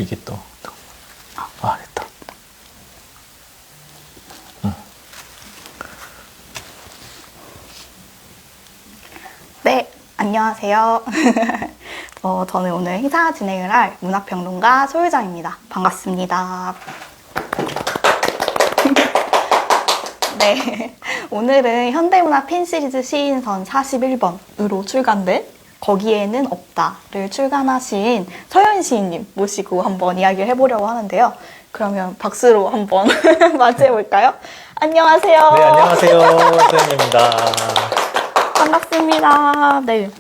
길게 또. 아, 됐다. 네, 안녕하세요. 저는 오늘 행사 진행을 할 문화평론가 소유정입니다. 반갑습니다. 네, 오늘은 현대문화 핀 시리즈 시인선 41번으로 출간된 거기에는 없다를 출간하신 서현 시인님 모시고 한번 이야기를 해보려고 하는데요. 그러면 박수로 한번 맞이해볼까요? 안녕하세요. 네, 안녕하세요. 서현입니다. 반갑습니다. 네.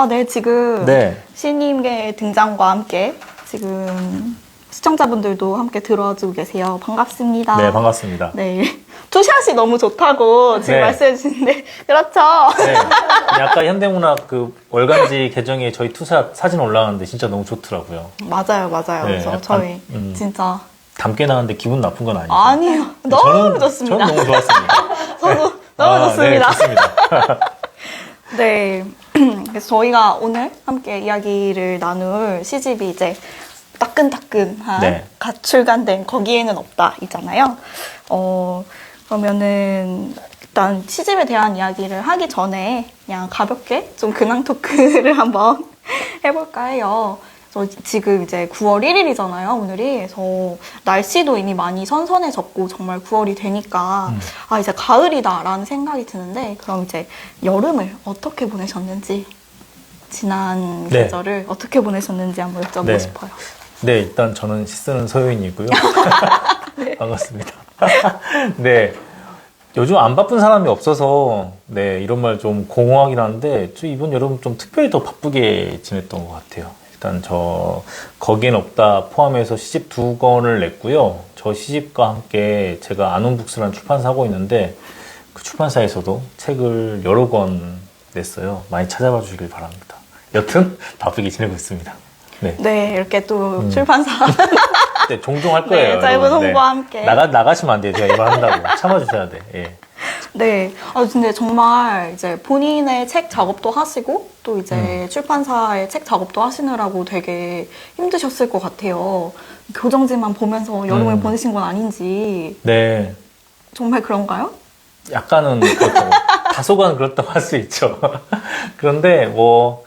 네, 지금 네. 시인님의 등장과 함께 지금 시청자분들도 함께 들어주고 계세요. 반갑습니다. 네, 반갑습니다. 네. 투샷이 너무 좋다고 지금 네. 말씀해 주시는데, 그렇죠? 네. 아까 현대문학 그 월간지 계정에 저희 투샷 사진 올라왔는데 진짜 너무 좋더라고요. 맞아요. 네, 그래서 약간, 저희 진짜. 담게 나왔는데 기분 나쁜 건 아니죠? 아니요. 너무 좋습니다. 저는 너무 좋았습니다. 저도 너무 좋습니다. 네, 좋습니다. 네. 그래서 저희가 오늘 함께 이야기를 나눌 시집이 이제 따끈따끈한 네. 갓 출간된 거기에는 없다 있잖아요. 그러면은 일단 시집에 대한 이야기를 하기 전에 그냥 가볍게 좀 근황 토크를 한번 해볼까 해요. 지금 이제 9월 1일이잖아요, 오늘이. 그래서 날씨도 이미 많이 선선해졌고 정말 9월이 되니까 이제 가을이다라는 생각이 드는데, 그럼 이제 여름을 어떻게 보내셨는지, 지난 네. 계절을 어떻게 보내셨는지 한번 여쭤보고 네. 싶어요. 네, 일단 저는 시쓰는 서효인이고요. 네. 반갑습니다. 네. 요즘 안 바쁜 사람이 없어서, 네, 이런 말 좀 공허하긴 한데, 저 이번 여름 좀 특별히 더 바쁘게 지냈던 것 같아요. 일단 거기엔 없다 포함해서 시집 2권을 냈고요. 저 시집과 함께 제가 아논북스라는 출판사 하고 있는데, 그 출판사에서도 책을 여러 권 냈어요. 많이 찾아봐 주시길 바랍니다. 여튼 바쁘게 지내고 있습니다. 네. 네, 이렇게 또 출판사. 네, 종종 할 거예요. 네, 짧은 여러분. 홍보와 함께. 나가시면 안 돼요. 제가 이걸 한다고. 참아주셔야 돼. 예. 네. 근데 정말 이제 본인의 책 작업도 하시고 또 이제 출판사의 책 작업도 하시느라고 되게 힘드셨을 것 같아요. 교정지만 보면서 여름을 보내신 건 아닌지. 네. 정말 그런가요? 약간은 그렇다고. 다소간 그렇다고 할 수 있죠. 그런데 뭐,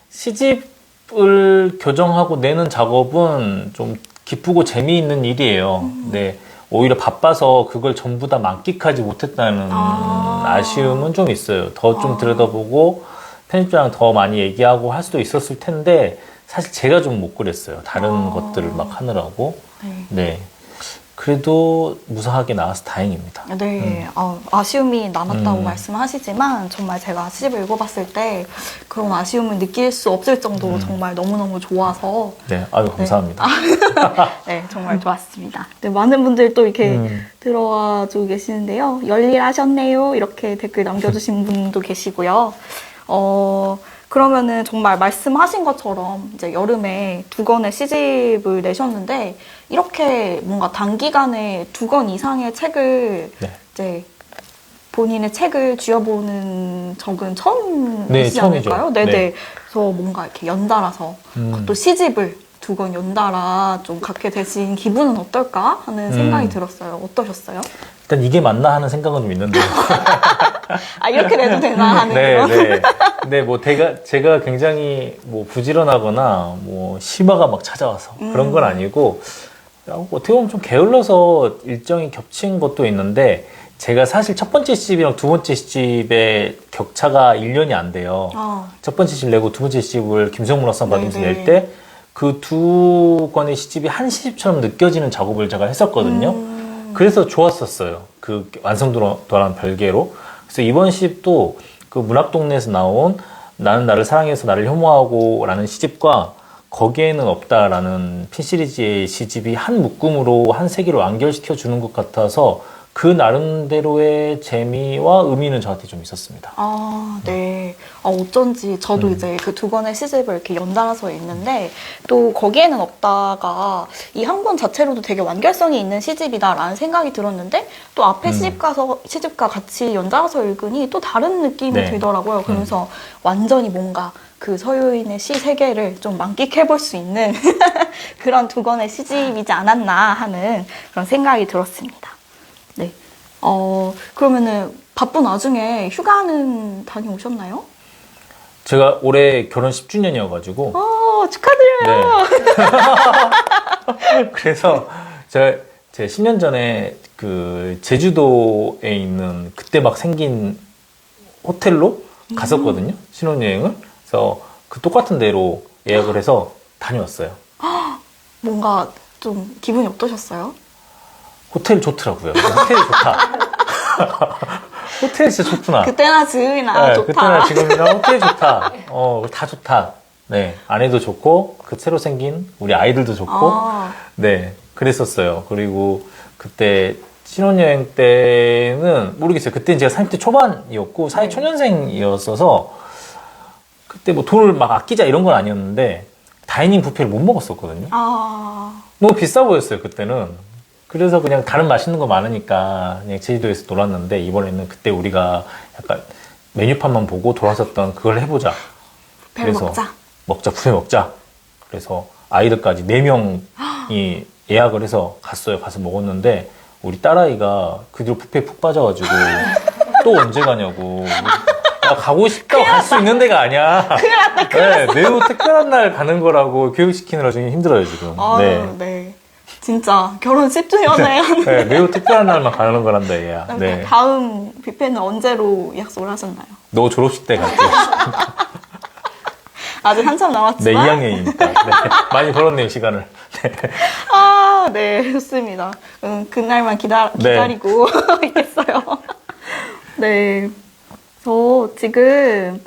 시집을 교정하고 내는 작업은 좀 기쁘고 재미있는 일이에요. 네. 오히려 바빠서 그걸 전부 다 만끽하지 못했다는 아쉬움은 좀 있어요. 더 좀 들여다보고 편집자랑 더 많이 얘기하고 할 수도 있었을 텐데 사실 제가 좀 못 그랬어요. 다른 것들을 막 하느라고. 네. 네. 그래도 무사하게 나와서 다행입니다. 네, 아쉬움이 남았다고 말씀하시지만 정말 제가 시집을 읽어봤을 때 그런 아쉬움을 느낄 수 없을 정도로 정말 너무너무 좋아서. 네, 아유 감사합니다. 네, 정말 좋았습니다. 네, 많은 분들 또 이렇게 들어와 주고 계시는데요. 열일하셨네요. 이렇게 댓글 남겨주신 분도 계시고요. 그러면은 정말 말씀하신 것처럼 이제 여름에 2권의 시집을 내셨는데 이렇게 뭔가 단기간에 2권 이상의 책을 네. 이제 본인의 책을 쥐어보는 적은 처음이지 네, 처음이죠. 않을까요? 네네. 네. 그래서 뭔가 이렇게 연달아서 또 시집을 2권 연달아 좀 갖게 되신 기분은 어떨까 하는 생각이 들었어요. 어떠셨어요? 일단 이게 맞나 하는 생각은 좀 있는데요. 이렇게 내도 되나 하는 네, 그런. 네. 근데 뭐 제가 굉장히 뭐 부지런하거나 뭐 심화가 막 찾아와서 그런 건 아니고 어떻게 보면 좀 게을러서 일정이 겹친 것도 있는데 제가 사실 첫 번째 시집이랑 두 번째 시집의 격차가 1년이 안 돼요. 첫 번째 시집 내고 두 번째 시집을 김성문학상 받으면서 네네. 낼 때 그 2권의 시집이 한 시집처럼 느껴지는 작업을 제가 했었거든요. 그래서 좋았었어요. 그 완성도랑 별개로. 그래서 이번 시집도 그 문학동네에서 나온 나는 나를 사랑해서 나를 혐오하고 라는 시집과 거기에는 없다라는 핀 시리즈의 시집이 한 묶음으로 한 세계를 완결시켜 주는 것 같아서 그 나름대로의 재미와 의미는 저한테 좀 있었습니다. 아, 네. 어쩐지 저도 이제 그 두 권의 시집을 이렇게 연달아서 읽는데 또 거기에는 없다가 이 한 권 자체로도 되게 완결성이 있는 시집이다라는 생각이 들었는데 또 앞에 시집과 같이 연달아서 읽으니 또 다른 느낌이 네. 들더라고요. 그러면서 완전히 뭔가 그 서유인의 시 세계를 좀 만끽해 볼 수 있는 그런 두 권의 시집이지 않았나 하는 그런 생각이 들었습니다. 네. 그러면은 바쁜 와중에 휴가는 다녀오셨나요? 제가 올해 결혼 10주년이어가지고 축하드려요. 네. 그래서 제 10년 전에 그 제주도에 있는 그때 막 생긴 호텔로 갔었거든요. 신혼여행을. 그래서 그 똑같은 데로 예약을 해서 다녀왔어요. 뭔가 좀 기분이 어떠셨어요? 호텔 좋더라고요. 호텔이 좋다. 호텔 진짜 좋구나. 그때나 지금이나 네, 좋다. 그때나 지금이나 호텔이 좋다. 다 좋다. 네, 아내도 좋고, 그 새로 생긴 우리 아이들도 좋고, 네, 그랬었어요. 그리고 그때 신혼여행 때는 모르겠어요. 그때는 제가 30대 초반이었고, 사회 초년생이었어서, 그때 뭐 돈을 막 아끼자 이런 건 아니었는데, 다이닝 뷔페를 못 먹었었거든요. 너무 비싸 보였어요, 그때는. 그래서 그냥 다른 맛있는 거 많으니까 그냥 제주도에서 놀았는데, 이번에는 그때 우리가 약간 메뉴판만 보고 돌아섰던 그걸 해보자. 별 그래서 먹자. 뷔페 먹자. 그래서 아이들까지 4명이 예약을 해서 갔어요. 가서 먹었는데 우리 딸아이가 그 뒤로 뷔페에 푹 빠져가지고 또 언제 가냐고. 나 가고 싶다고 갈 수 있는 데가 아니야. 큰일 났다. 네, 매우 특별한 날 가는 거라고 교육시키느라 좀 힘들어요, 지금. 네. 진짜 결혼 10주년에 네, 매우 특별한 날만 가는 거란다, 얘야. 네. 다음 뷔페는 언제로 약속을 하셨나요? 너 졸업식 때 갈게요. 아직 한참 네, 남았지만 2학년이니까. 네, 많이 벌었네요, 시간을. 네. 네, 좋습니다. 그날만 기다리고 있겠어요. 네. 저 지금,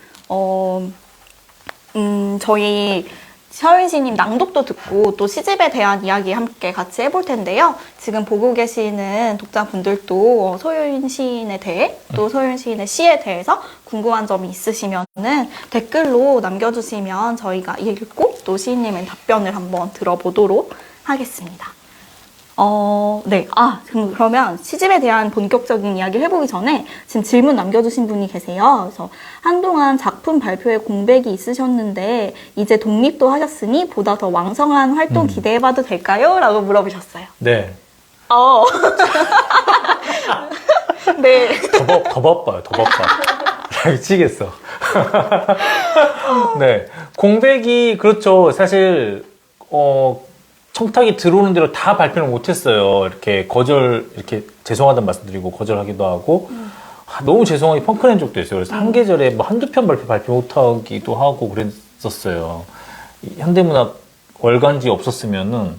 저희 서윤 시님 낭독도 듣고 또 시집에 대한 이야기 함께 같이 해볼 텐데요. 지금 보고 계시는 독자분들도 서윤 시인에 대해 또 서윤 시인의 시에 대해서 궁금한 점이 있으시면은 댓글로 남겨주시면 저희가 읽고 또 시인님의 답변을 한번 들어보도록 하겠습니다. 네. 그러면 시집에 대한 본격적인 이야기를 해보기 전에 지금 질문 남겨주신 분이 계세요. 그래서 한동안 작품 발표에 공백이 있으셨는데 이제 독립도 하셨으니 보다 더 왕성한 활동 기대해봐도 될까요? 라고 물어보셨어요. 네. 네. 더 바빠요, 더 바빠. 미치겠어. 네. 공백이, 그렇죠. 사실, 청탁이 들어오는 대로 다 발표를 못했어요. 이렇게 죄송하다는 말씀드리고 거절하기도 하고, 너무 죄송하게 펑크낸 적도 있어요. 그래서 한 계절에 뭐 한두 편 발표 못하기도 하고 그랬었어요. 현대문학 월간지 없었으면은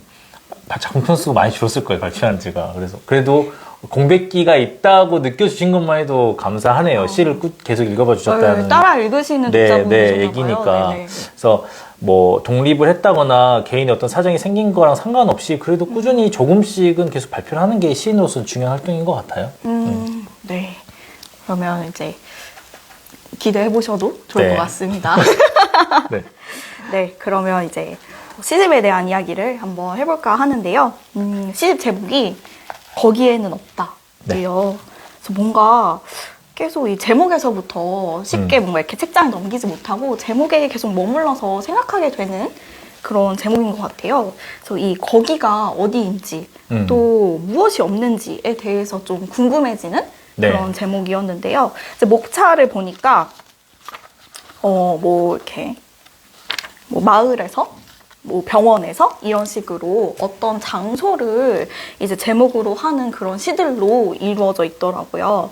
작품 수가 많이 줄었을 거예요, 발표한 지가. 그래서, 그래도 공백기가 있다고 느껴주신 것만 해도 감사하네요. 시를 계속 읽어봐 주셨다는. 따라 읽으시는 독자분이셨나봐요. 얘기니까. 그래서 뭐 독립을 했다거나 개인의 어떤 사정이 생긴 거랑 상관없이 그래도 꾸준히 조금씩은 계속 발표를 하는 게 시인으로서 중요한 활동인 것 같아요. 네. 그러면 이제 기대해 보셔도 좋을 것 같습니다. 네. 네. 그러면 이제 시집에 대한 이야기를 한번 해볼까 하는데요. 시집 제목이 거기에는 없다예요. 그래서 뭔가 계속 이 제목에서부터 쉽게 뭔가 이렇게 책장에 넘기지 못하고 제목에 계속 머물러서 생각하게 되는 그런 제목인 것 같아요. 그래서 이 거기가 어디인지 또 무엇이 없는지에 대해서 좀 궁금해지는 그런 제목이었는데요. 이제 목차를 보니까 뭐 이렇게 뭐 마을에서 뭐 병원에서 이런 식으로 어떤 장소를 이제 제목으로 하는 그런 시들로 이루어져 있더라고요.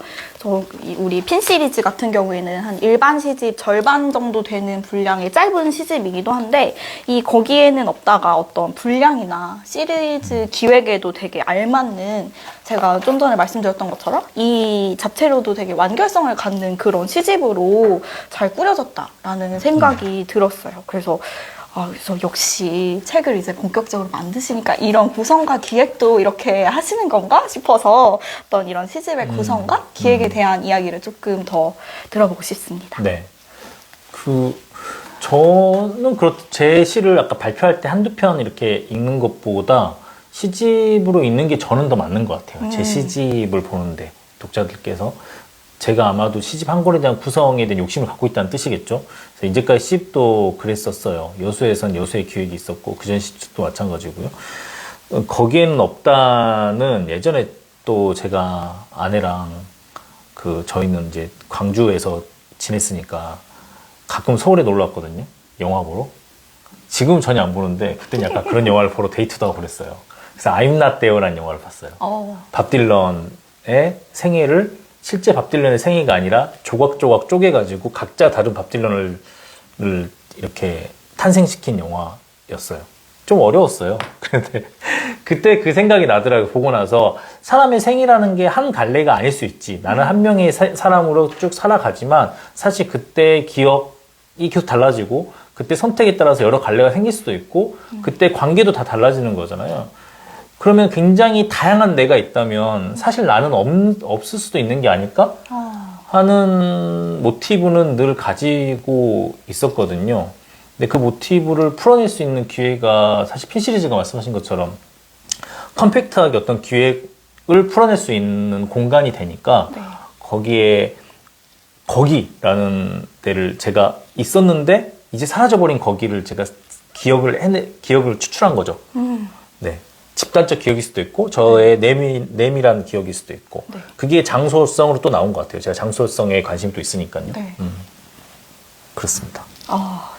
우리 핀 시리즈 같은 경우에는 한 일반 시집 절반 정도 되는 분량의 짧은 시집이기도 한데 이 거기에는 없다가 어떤 분량이나 시리즈 기획에도 되게 알맞는 제가 좀 전에 말씀드렸던 것처럼 이 자체로도 되게 완결성을 갖는 그런 시집으로 잘 꾸려졌다라는 생각이 들었어요. 그래서 그래서 역시 책을 이제 본격적으로 만드시니까 이런 구성과 기획도 이렇게 하시는 건가 싶어서 어떤 이런 시집의 구성과 기획에 대한 이야기를 조금 더 들어보고 싶습니다. 네. 저는 제 시를 아까 발표할 때 한두 편 이렇게 읽는 것보다 시집으로 읽는 게 저는 더 맞는 것 같아요. 제 시집을 보는데 독자들께서 제가 아마도 시집 한 권에 대한 구성에 대한 욕심을 갖고 있다는 뜻이겠죠. 그래서 이제까지 시집도 그랬었어요. 여수에선 여수의 기획이 있었고 그전 시집도 마찬가지고요. 거기에는 없다는 예전에 또 제가 아내랑 저희는 이제 광주에서 지냈으니까 가끔 서울에 놀러 왔거든요. 영화 보러. 지금은 전혀 안 보는데 그때는 약간 그런 영화를 보러 데이트도 하고 그랬어요. 그래서 I'm Not There라는 영화를 봤어요. 밥 딜런의 생애를 실제 밥 딜런의 생애가 아니라 조각조각 쪼개가지고 각자 다른 밥 딜런을 이렇게 탄생시킨 영화였어요. 좀 어려웠어요. 그런데 그때 그 생각이 나더라고요. 보고 나서 사람의 생이라는 게 한 갈래가 아닐 수 있지. 나는 한 명의 사람으로 쭉 살아가지만 사실 그때 기억이 계속 달라지고 그때 선택에 따라서 여러 갈래가 생길 수도 있고 그때 관계도 다 달라지는 거잖아요. 그러면 굉장히 다양한 내가 있다면 사실 나는 없을 수도 있는 게 아닐까 하는 모티브는 늘 가지고 있었거든요. 근데 그 모티브를 풀어낼 수 있는 기회가 사실 핀 시리즈가 말씀하신 것처럼 컴팩트하게 어떤 기획을 풀어낼 수 있는 공간이 되니까 네. 거기라는 데를 제가 있었는데 이제 사라져버린 거기를 제가 기억을 추출한 거죠. 네. 집단적 기억일 수도 있고 저의 내밀한 기억일 수도 있고 네. 그게 장소성으로 또 나온 것 같아요. 제가 장소성에 관심도 있으니까요. 네. 그렇습니다.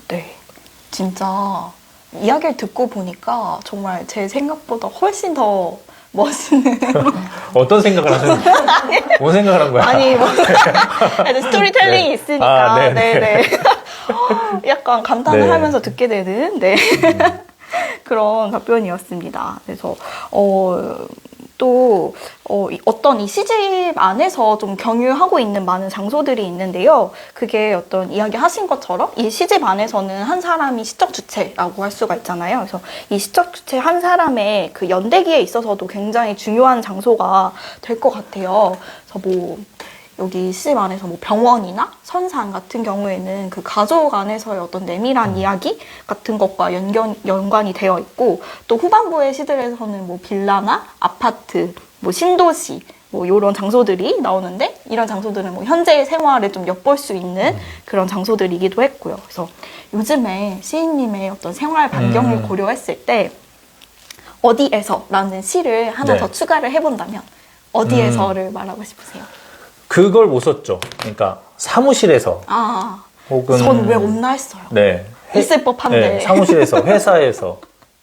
네. 진짜 이야기를 듣고 보니까 정말 제 생각보다 훨씬 더 멋있는 어떤 생각을 하셨는지 뭔 생각을 한 거야? 아니 뭐 스토리텔링이 네. 있으니까 네네. 약간 감탄을 네. 하면서 듣게 되는 그런 답변이었습니다. 그래서 또 어떤 이 시집 안에서 좀 경유하고 있는 많은 장소들이 있는데요. 그게 어떤 이야기 하신 것처럼 이 시집 안에서는 한 사람이 시적 주체라고 할 수가 있잖아요. 그래서 이 시적 주체 한 사람의 그 연대기에 있어서도 굉장히 중요한 장소가 될 것 같아요. 그래서 여기 시집 안에서 병원이나 선산 같은 경우에는 그 가족 안에서의 어떤 내밀한 이야기 같은 것과 연관이 되어 있고, 또 후반부의 시들에서는 빌라나 아파트, 신도시, 이런 장소들이 나오는데, 이런 장소들은 현재의 생활을 좀 엿볼 수 있는 그런 장소들이기도 했고요. 그래서 요즘에 시인님의 어떤 생활 반경을 고려했을 때, 어디에서라는 시를 하나 네. 더 추가를 해본다면, 어디에서를 말하고 싶으세요? 그걸 못 썼죠. 그러니까 사무실에서 혹은 전 왜 없나 했어요. 네. 있을 법한데. 네, 사무실에서, 회사에서,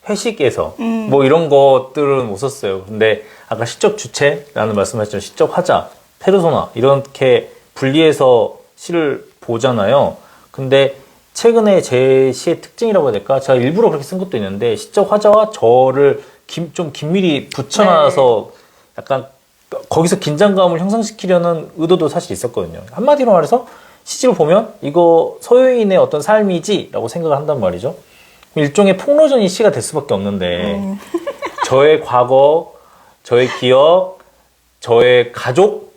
회식에서 이런 것들은 못 썼어요. 근데 아까 시적 주체라는 말씀하셨죠. 시적 화자, 페르소나 이렇게 분리해서 시를 보잖아요. 근데 최근에 제 시의 특징이라고 해야 될까? 제가 일부러 그렇게 쓴 것도 있는데 시적 화자와 저를 좀 긴밀히 붙여놔서 약간 거기서 긴장감을 형성시키려는 의도도 사실 있었거든요. 한마디로 말해서 시집을 보면 이거 소유인의 어떤 삶이지 라고 생각을 한단 말이죠. 일종의 폭로전이 시가 될 수밖에 없는데 저의 과거, 저의 기억, 저의 가족,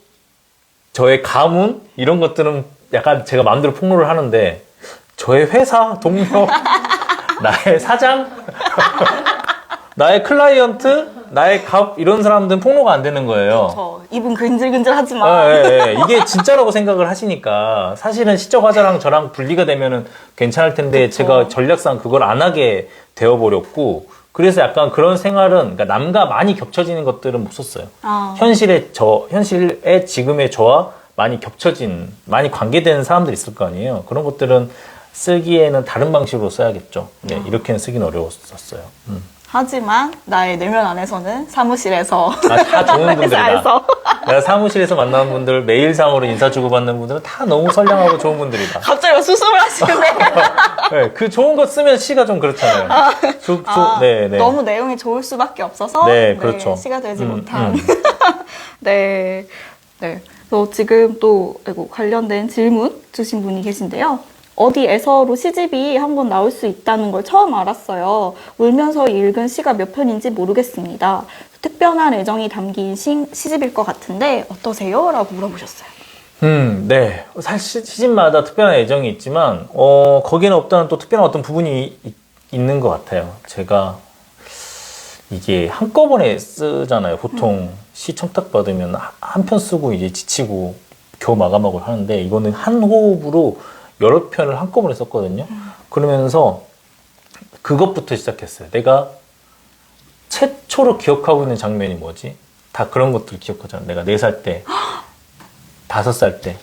저의 가문 이런 것들은 약간 제가 마음대로 폭로를 하는데 저의 회사, 동료, 나의 사장, 나의 클라이언트, 나의 갑 이런 사람들은 폭로가 안 되는 거예요. 입은 근질근질하지만 네. 이게 진짜라고 생각을 하시니까 사실은 시적 화자랑 저랑 분리가 되면은 괜찮을 텐데 그쵸. 제가 전략상 그걸 안 하게 되어버렸고 그래서 약간 그런 생활은 그러니까 남과 많이 겹쳐지는 것들은 못 썼어요. 현실의 지금의 저와 많이 겹쳐진 많이 관계되는 사람들이 있을 거 아니에요. 그런 것들은 쓰기에는 다른 방식으로 써야겠죠. 네, 이렇게는 쓰기는 어려웠었어요. 하지만 나의 내면 안에서는 사무실에서 다 좋은 분들이다. 회사에서. 내가 사무실에서 만나는 분들, 메일상으로 인사 주고받는 분들은 다 너무 선량하고 좋은 분들이다. 갑자기 수습을 하시네. 네, 그 좋은 거 쓰면 시가 좀 그렇잖아요. 네. 너무 내용이 좋을 수밖에 없어서 네, 그렇죠. 시가 되지 못한. 네. 그래서 지금 또 관련된 질문 주신 분이 계신데요. 어디에서로 시집이 한번 나올 수 있다는 걸 처음 알았어요. 울면서 읽은 시가 몇 편인지 모르겠습니다. 특별한 애정이 담긴 시집일 것 같은데 어떠세요? 라고 물어보셨어요. 네. 사실 시집마다 특별한 애정이 있지만, 거기에는 없다는 또 특별한 어떤 부분이 있는 것 같아요. 제가 이게 한꺼번에 쓰잖아요. 보통 시 청탁 받으면 한 편 쓰고 이제 지치고 겨우 마감하고 하는데, 이거는 한 호흡으로 여러 편을 한꺼번에 썼거든요. 그러면서 그것부터 시작했어요. 내가 최초로 기억하고 있는 장면이 뭐지? 다 그런 것들 기억하잖아. 내가 4살 때, 5살 때.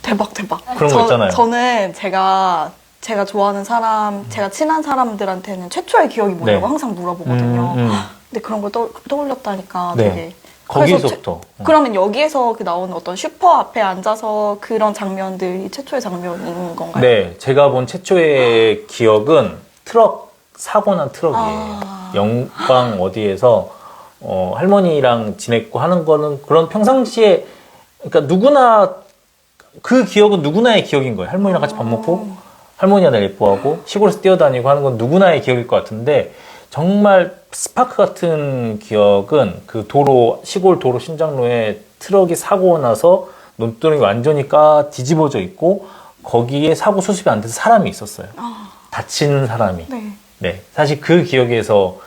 대박. 그런 거 있잖아요. 저는 제가 좋아하는 사람, 제가 친한 사람들한테는 최초의 기억이 뭐냐고 네. 항상 물어보거든요. 근데 그런 걸 떠올렸다니까 네. 되게. 거기서부터. 그러면 여기에서 그 나오는 어떤 슈퍼 앞에 앉아서 그런 장면들이 최초의 장면인 건가요? 네, 제가 본 최초의 기억은 트럭, 사고 난 트럭이에요. 영광 어디에서 할머니랑 지냈고 하는 거는 그런 평상시에, 그러니까 누구나, 그 기억은 누구나의 기억인 거예요. 할머니랑 같이 밥 먹고, 할머니가 날 예뻐하고, 시골에서 뛰어다니고 하는 건 누구나의 기억일 것 같은데, 정말 스파크 같은 기억은 그 시골 도로 신장로에 트럭이 사고 나서 논두렁이 완전히 뒤집어져 있고, 거기에 사고 수습이 안 돼서 사람이 있었어요. 다친 사람이. 네. 네. 사실 그 기억에서,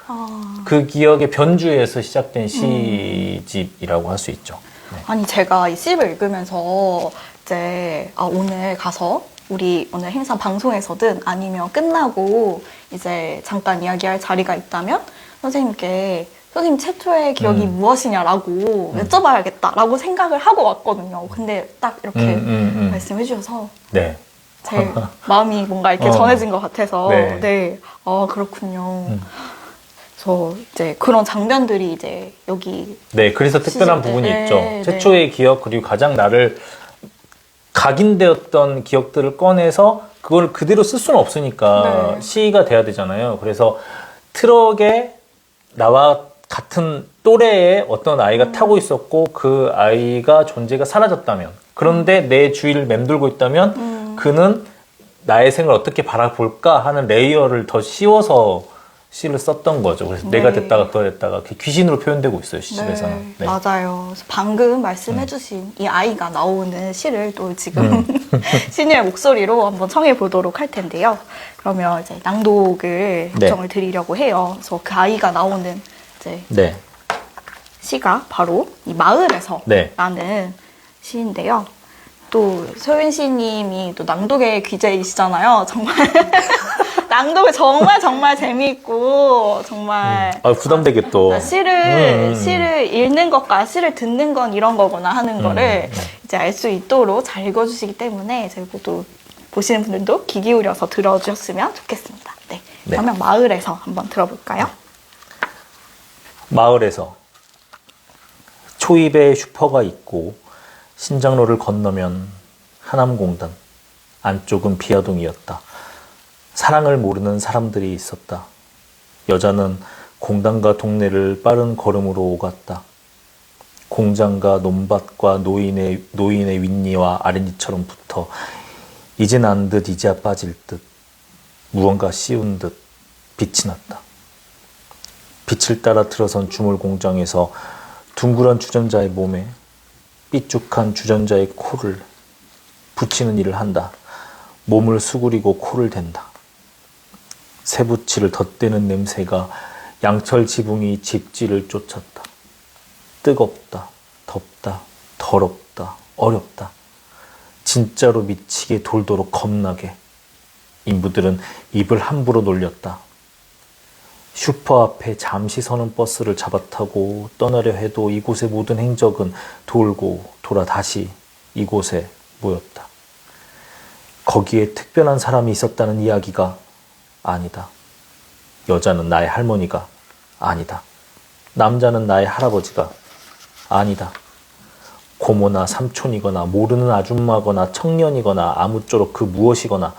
그 기억의 변주에서 시작된 시집이라고 할 수 있죠. 네. 아니, 제가 이 시집을 읽으면서 이제, 오늘 가서 우리 오늘 행사 방송에서든 아니면 끝나고 이제 잠깐 이야기할 자리가 있다면 선생님께 선생님 최초의 기억이 무엇이냐라고 여쭤봐야겠다라고 생각을 하고 왔거든요. 근데 딱 이렇게 말씀해 주셔서 네. 제 마음이 뭔가 이렇게 전해진 것 같아서 네. 그렇군요. 그래서 이제 그런 장면들이 이제 여기 네, 그래서 특별한 부분이 네, 있죠. 네. 최초의 기억 그리고 가장 나를 각인되었던 기억들을 꺼내서 그걸 그대로 쓸 수는 없으니까 네. 시가 돼야 되잖아요. 그래서 트럭에 나와 같은 또래의 어떤 아이가 타고 있었고 그 아이가 존재가 사라졌다면, 그런데 내 주위를 맴돌고 있다면 그는 나의 생을 어떻게 바라볼까 하는 레이어를 더 씌워서 시를 썼던 거죠. 그래서 네. 내가 됐다가 그가 됐다가 귀신으로 표현되고 있어요, 시집에서는. 네, 맞아요. 그래서 방금 말씀해주신 이 아이가 나오는 시를 또 지금 시녀의 목소리로 한번 청해 보도록 할 텐데요. 그러면 이제 낭독을 네. 요청을 드리려고 해요. 그래서 그 아이가 나오는 이제 네. 시가 바로 이 마을에서 네. 라는 시인데요. 또 소윤 시님이 또 낭독의 귀재이시잖아요. 정말 낭독이 정말 재미있고 정말 부담되게 또. 시를 읽는 것과 시를 듣는 건 이런 거구나 하는 거를 이제 알 수 있도록 잘 읽어주시기 때문에 저희 모두 보시는 분들도 귀 기울여서 들어주셨으면 좋겠습니다. 네. 네. 그러면 마을에서 한번 들어볼까요? 마을에서 초입에 슈퍼가 있고 신장로를 건너면 하남공단, 안쪽은 비아동이었다. 사랑을 모르는 사람들이 있었다. 여자는 공단과 동네를 빠른 걸음으로 오갔다. 공장과 논밭과 노인의 윗니와 아랫니처럼 붙어 이제 난 듯 이제야 빠질 듯 무언가 씌운 듯 빛이 났다. 빛을 따라 들어선 주물 공장에서 둥그런 주전자의 몸에 삐죽한 주전자의 코를 붙이는 일을 한다. 몸을 수그리고 코를 댄다. 새붙이를 덧대는 냄새가 양철 지붕이 집지를 쫓았다. 뜨겁다, 덥다, 더럽다, 어렵다. 진짜로 미치게 돌도록 겁나게. 인부들은 입을 함부로 놀렸다. 슈퍼 앞에 잠시 서는 버스를 잡아타고 떠나려 해도 이곳의 모든 행적은 돌고 돌아 다시 이곳에 모였다. 거기에 특별한 사람이 있었다는 이야기가 아니다. 여자는 나의 할머니가 아니다. 남자는 나의 할아버지가 아니다. 고모나 삼촌이거나 모르는 아줌마거나 청년이거나 아무쪼록 그 무엇이거나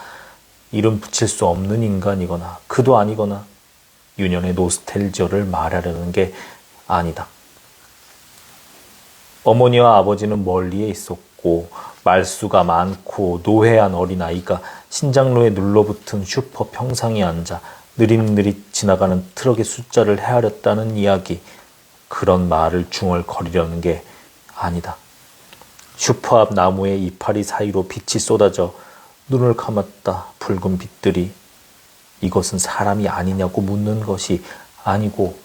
이름 붙일 수 없는 인간이거나 그도 아니거나 유년의 노스텔지어를 말하려는 게 아니다. 어머니와 아버지는 멀리에 있었고 없고 말수가 많고 노회한 어린아이가 신장로에 눌러붙은 슈퍼 평상에 앉아 느릿느릿 지나가는 트럭의 숫자를 헤아렸다는 이야기. 그런 말을 중얼거리려는 게 아니다. 슈퍼 앞 나무의 이파리 사이로 빛이 쏟아져 눈을 감았다. 붉은 빛들이. 이것은 사람이 아니냐고 묻는 것이 아니고,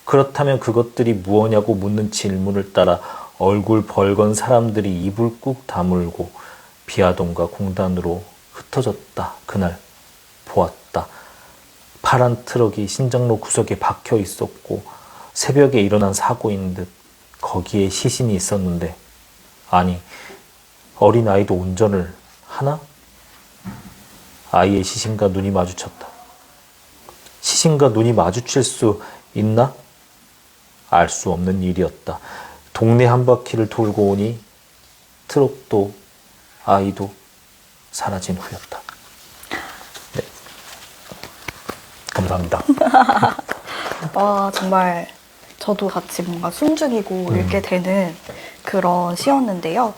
그렇다면 그것들이 무엇냐고 묻는 질문을 따라 얼굴 벌건 사람들이 입을 꾹 다물고 비아동과 공단으로 흩어졌다. 그날 보았다. 파란 트럭이 신장로 구석에 박혀 있었고 새벽에 일어난 사고인 듯 거기에 시신이 있었는데, 아니, 어린아이도 운전을 하나? 아이의 시신과 눈이 마주쳤다. 시신과 눈이 마주칠 수 있나? 알 수 없는 일이었다. 동네 한 바퀴를 돌고 오니 트럭도 아이도 사라진 후였다. 네. 감사합니다. 와, 정말 저도 같이 뭔가 숨죽이고 읽게 되는 그런 시였는데요.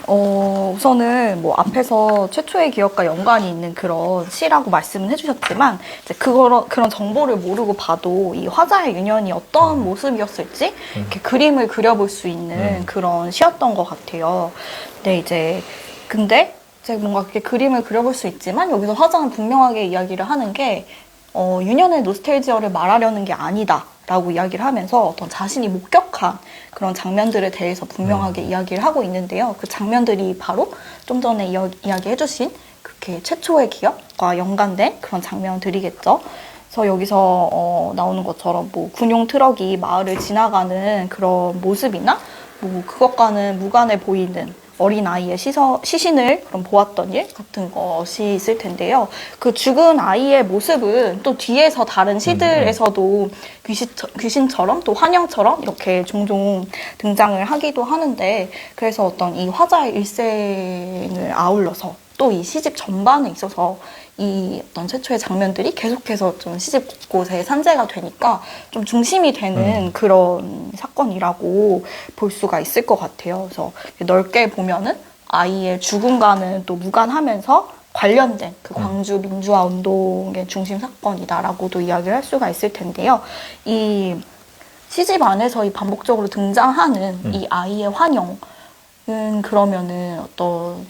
우선은 뭐 앞에서 최초의 기억과 연관이 있는 그런 시라고 말씀은 해주셨지만, 이제 그런 정보를 모르고 봐도 이 화자의 유년이 어떤 모습이었을지 이렇게 그림을 그려볼 수 있는 그런 시였던 것 같아요. 근데 이제 뭔가 그렇게 그림을 그려볼 수 있지만 여기서 화자는 분명하게 이야기를 하는 게 유년의 노스텔지어를 말하려는 게 아니다 라고 이야기를 하면서 어떤 자신이 목격한 그런 장면들에 대해서 분명하게 이야기를 하고 있는데요. 그 장면들이 바로 좀 전에 이야기해주신 그렇게 최초의 기억과 연관된 그런 장면들이겠죠. 그래서 여기서 나오는 것처럼 뭐 군용 트럭이 마을을 지나가는 그런 모습이나 뭐 그것과는 무관해 보이는 어린아이의 시신을 그럼 보았던 일 같은 것이 있을 텐데요. 그 죽은 아이의 모습은 또 뒤에서 다른 시들에서도 귀신처럼 또 환영처럼 이렇게 종종 등장을 하기도 하는데, 그래서 어떤 이 화자의 일생을 아울러서 또 이 시집 전반에 있어서 이 어떤 최초의 장면들이 계속해서 좀 시집 곳곳에 산재가 되니까 좀 중심이 되는 그런 사건이라고 볼 수가 있을 것 같아요. 그래서 넓게 보면은 아이의 죽음과는 또 무관하면서 관련된 그 광주 민주화 운동의 중심 사건이다라고도 이야기를 할 수가 있을 텐데요. 이 시집 안에서 이 반복적으로 등장하는 이 아이의 환영은 그러면은 어떤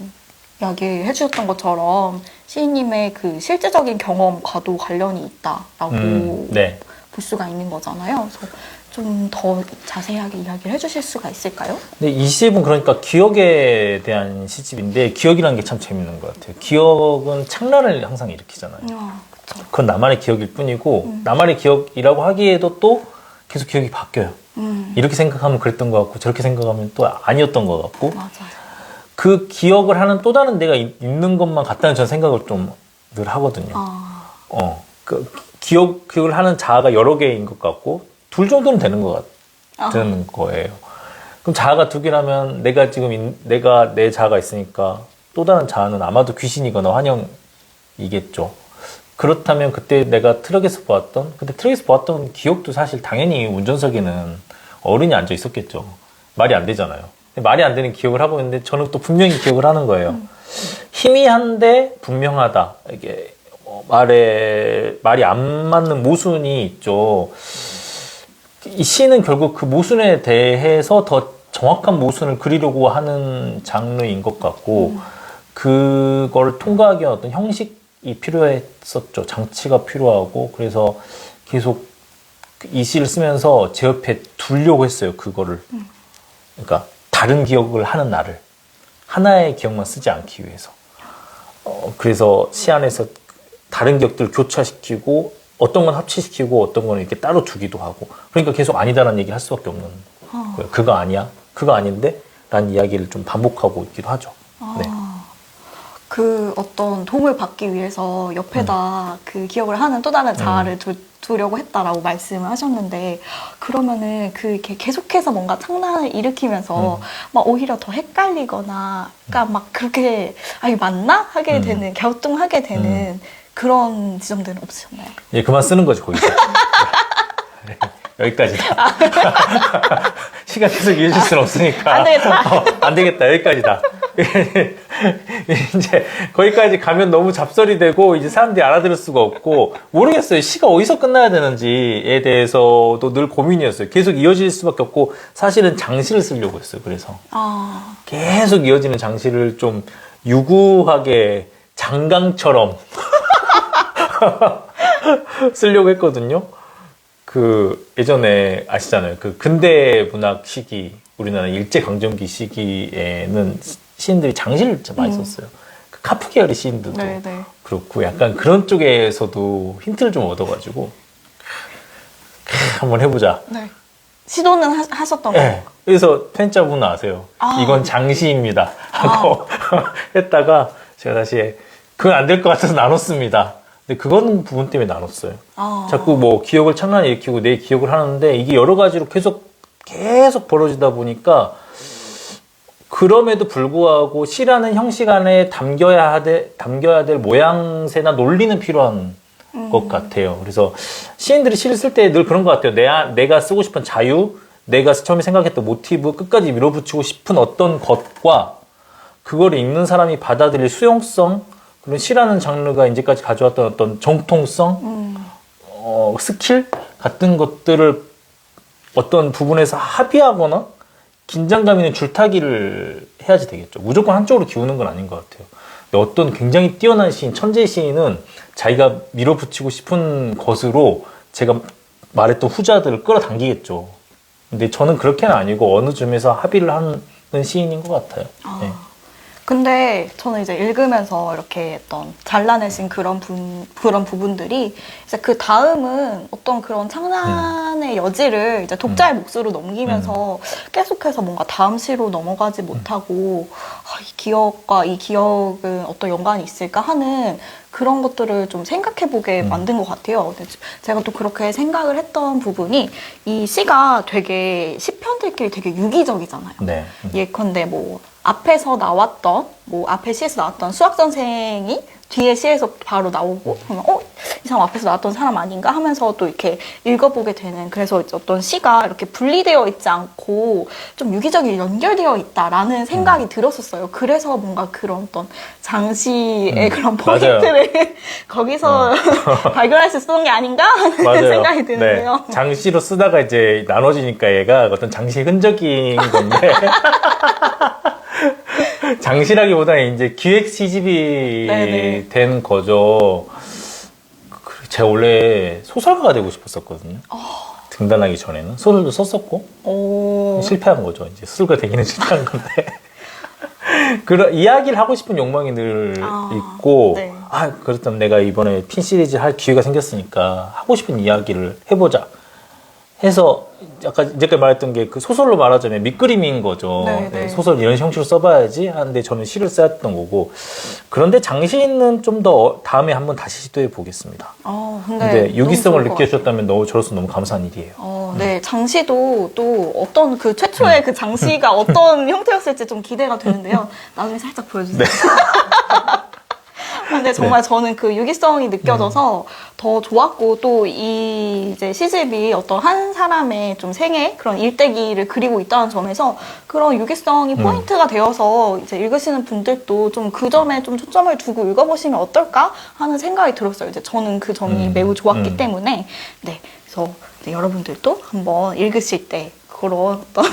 이야기해 주셨던 것처럼 시인님의 그 실제적인 경험과도 관련이 있다라고 네. 볼 수가 있는 거잖아요. 그래서 좀 더 자세하게 이야기를 해주실 수가 있을까요? 근데 이 시집은 그러니까 기억에 대한 시집인데, 기억이라는 게 참 재밌는 것 같아요. 기억은 착란을 항상 일으키잖아요. 그쵸. 그건 나만의 기억일 뿐이고, 나만의 기억이라고 하기에도 또 계속 기억이 바뀌어요. 이렇게 생각하면 그랬던 것 같고, 저렇게 생각하면 또 아니었던 것 같고, 맞아요. 그 기억을 하는 또 다른 내가 있는 것만 같다는 저는 생각을 좀 늘 하거든요. 그 기억을 하는 자아가 여러 개인 것 같고, 둘 정도는 되는 것 같은 거예요. 그럼 자아가 두 개라면 내가 내 자아가 있으니까 또 다른 자아는 아마도 귀신이거나 환영이겠죠. 그렇다면 그때 내가 트럭에서 보았던 기억도 사실 당연히 운전석에는 어른이 앉아 있었겠죠. 말이 안 되잖아요. 말이 안 되는 기억을 하고 있는데 저는 또 분명히 기억을 하는 거예요. 희미한데 분명하다. 이게 말이 안 맞는 모순이 있죠. 이 시는 결국 그 모순에 대해서 더 정확한 모순을 그리려고 하는 장르인 것 같고, 그걸 통과하기 위한 어떤 형식이 필요했었죠. 장치가 필요하고, 그래서 계속 이 시를 쓰면서 제 옆에 두려고 했어요. 그거를. 그러니까 다른 기억을 하는 나를, 하나의 기억만 쓰지 않기 위해서. 그래서 시 안에서 다른 기억들을 교차시키고, 어떤 건 합치시키고, 어떤 건 이렇게 따로 두기도 하고, 그러니까 계속 아니다라는 얘기를 할 수밖에 없는 거예요. 그거 아니야? 그거 아닌데? 라는 이야기를 좀 반복하고 있기도 하죠. 네. 그 어떤 도움을 받기 위해서 옆에다 그 기억을 하는 또 다른 자아를 두려고 했다라고 말씀을 하셨는데, 그러면은 이렇게 계속해서 뭔가 창란을 일으키면서 막 오히려 더 헷갈리거나, 그러니까 막 그렇게 이게 맞나? 하게 되는, 갸우뚱하게 되는 그런 지점들은 없으셨나요? 예, 그만 쓰는 거지, 거기서. 여기까지다. 시간 계속 이어질 수는 없으니까. 안 되겠다. 안 되겠다. 여기까지다. 이제 거기까지 가면 너무 잡설이 되고 이제 사람들이 알아들을 수가 없고 모르겠어요. 시가 어디서 끝나야 되는지에 대해서도 늘 고민이었어요. 계속 이어질 수밖에 없고 사실은 장시를 쓰려고 했어요. 그래서 계속 이어지는 장시를 좀 유구하게 장강처럼 쓰려고 했거든요. 그 예전에 아시잖아요. 그 근대 문학 시기 우리나라 일제강점기 시기에는 시인들이 장시를 진짜 많이 썼어요. 그 카프 계열의 시인들도 네네. 그렇고 약간 그런 쪽에서도 힌트를 좀 얻어가지고 한번 해보자. 네. 시도는 하셨던 네. 거예요? 그래서 편집자분은 아세요. 이건 장시입니다. 하고 했다가 제가 다시 그건 안 될 것 같아서 나눴습니다. 근데 그건 부분 때문에 나눴어요. 자꾸 뭐 기억을 창란히 일으키고 내 기억을 하는데 이게 여러 가지로 계속 벌어지다 보니까 그럼에도 불구하고 시라는 형식 안에 담겨야 될 모양새나 논리는 필요한 것 같아요. 그래서 시인들이 시를 쓸 때 늘 그런 것 같아요. 내가 쓰고 싶은 자유, 내가 처음에 생각했던 모티브, 끝까지 밀어붙이고 싶은 어떤 것과 그거를 읽는 사람이 받아들일 수용성, 그런 시라는 장르가 이제까지 가져왔던 어떤 정통성, 스킬 같은 것들을 어떤 부분에서 합의하거나 긴장감 있는 줄타기를 해야지 되겠죠. 무조건 한쪽으로 기우는 건 아닌 것 같아요. 근데 어떤 굉장히 뛰어난 시인, 천재 시인은 자기가 밀어붙이고 싶은 것으로 제가 말했던 후자들을 끌어당기겠죠. 근데 저는 그렇게는 아니고 어느 점에서 합의를 하는 시인인 것 같아요. 네. 근데 저는 이제 읽으면서 이렇게 했던 잘라내신 그런 부분들이 이제 그 다음은 어떤 그런 창란의 여지를 이제 독자의 몫으로 넘기면서 계속해서 뭔가 다음 시로 넘어가지 못하고 이 기억과 이 기억은 어떤 연관이 있을까 하는 그런 것들을 좀 생각해보게 만든 것 같아요. 근데 제가 또 그렇게 생각을 했던 부분이 이 시가 되게 시편들끼리 되게 유기적이잖아요. 네. 예컨대 뭐 앞에서 나왔던 앞에 시에서 나왔던 수학 선생이 뒤에 시에서 바로 나오고 그러면 이 사람 앞에서 나왔던 사람 아닌가 하면서 또 이렇게 읽어보게 되는, 그래서 어떤 시가 이렇게 분리되어 있지 않고 좀 유기적으로 연결되어 있다라는 생각이 들었었어요. 그래서 뭔가 그런 어떤 장시의 그런 포인트를 거기서 발견할 수 있었던 게 아닌가 하는 맞아요. 생각이 드는데요. 네. 장시로 쓰다가 이제 나눠지니까 얘가 어떤 장시 흔적인 건데 장시라기보다는 이제 기획 시집이 네네. 된 거죠. 제가 원래 소설가가 되고 싶었었거든요. 등단하기 전에는 소설도 썼었고 실패한 거죠. 이제 스스로가 되기는 실패한 건데 그런 이야기를 하고 싶은 욕망이 늘 있고 네. 그렇다면 내가 이번에 핀 시리즈 할 기회가 생겼으니까 하고 싶은 이야기를 해보자 해서 아까 이제까지 말했던 게 그 소설로 말하자면 밑그림인 거죠. 네, 소설 이런 형식으로 써봐야지 하는데 저는 시를 써왔던 거고, 그런데 장시는 좀 더 다음에 한번 다시 시도해 보겠습니다. 근데 유기성을 느껴주셨다면 저로서 너무 감사한 일이에요. 네, 장시도 또 어떤 그 최초의 그 장시가 어떤 형태였을지 좀 기대가 되는데요. 나중에 살짝 보여주세요. 네. 근데 정말 저는 그 유기성이 느껴져서 더 좋았고, 또 이 이제 시집이 어떤 한 사람의 좀 생애 그런 일대기를 그리고 있다는 점에서 그런 유기성이 포인트가 되어서 이제 읽으시는 분들도 좀 그 점에 좀 초점을 두고 읽어보시면 어떨까 하는 생각이 들었어요. 이제 저는 그 점이 매우 좋았기 때문에. 네. 그래서 이제 여러분들도 한번 읽으실 때 그런 어떤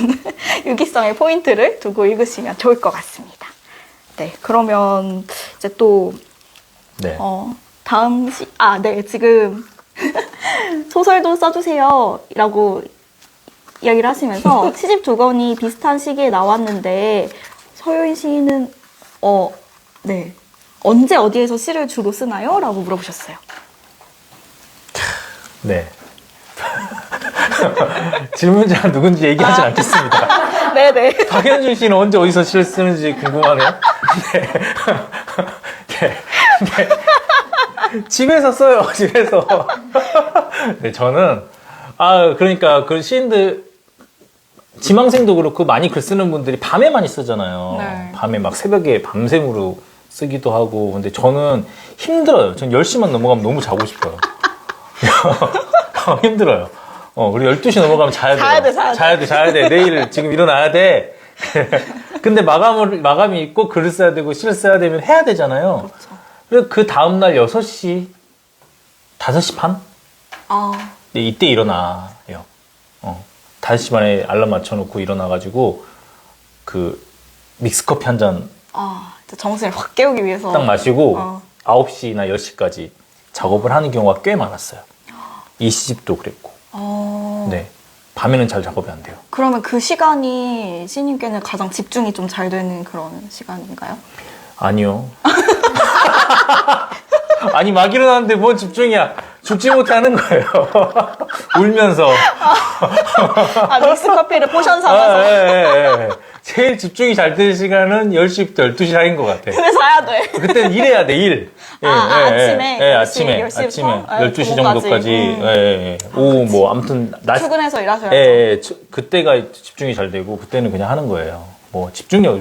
유기성의 포인트를 두고 읽으시면 좋을 것 같습니다. 네. 그러면 이제 또 네. 다음 네, 지금 소설도 써주세요 라고 이야기를 하시면서 시집 두 권이 비슷한 시기에 나왔는데 서효인 시인은 네, 언제 어디에서 시를 주로 쓰나요? 라고 물어보셨어요. 네. 질문자가 누군지 얘기하지 않겠습니다. 네네. 박현준 씨는 언제 어디서 시를 쓰는지 궁금하네요. 네. 네. 집에서 써요, 집에서. 네, 저는, 그러니까 그 시인들, 지망생도 그렇고 많이 글 쓰는 분들이 밤에 많이 쓰잖아요. 네. 밤에 막 새벽에 밤샘으로 쓰기도 하고. 근데 저는 힘들어요. 전 10시만 넘어가면 너무 자고 싶어요. 힘들어요. 그리고 12시 넘어가면 자야 돼요. 자야 돼. 내일 지금 일어나야 돼. 근데 마감이 있고 글을 써야 되고 시를 써야 되면 해야 되잖아요. 그렇죠. 그래서 그 다음날 6시, 5시 반? 네, 이때 일어나요. 5시 반에 알람 맞춰놓고 일어나가지고 그 믹스커피 한 잔 진짜 정신을 확 깨우기 위해서. 딱 마시고 9시나 10시까지 작업을 하는 경우가 꽤 많았어요. 이 시집도 그랬고. 네. 밤에는 잘 작업이 안 돼요. 그러면 그 시간이 시님께는 가장 집중이 좀 잘 되는 그런 시간인가요? 아니요. 아니, 막 일어났는데 뭔 집중이야. 죽지 못하는 거예요. 울면서. 믹스커피를 포션 삼아서. 예. 제일 집중이 잘 되는 시간은 10시부터 12시 사이인 것 같아. 근데 자야 돼. 그때는 일해야 돼, 일. 아침에? 아침에. 10시 아침에. 부터? 12시 정도까지. 오후 뭐, 아무튼. 출근해서 일하셔야 그때가 집중이 잘 되고, 그때는 그냥 하는 거예요. 뭐, 집중력,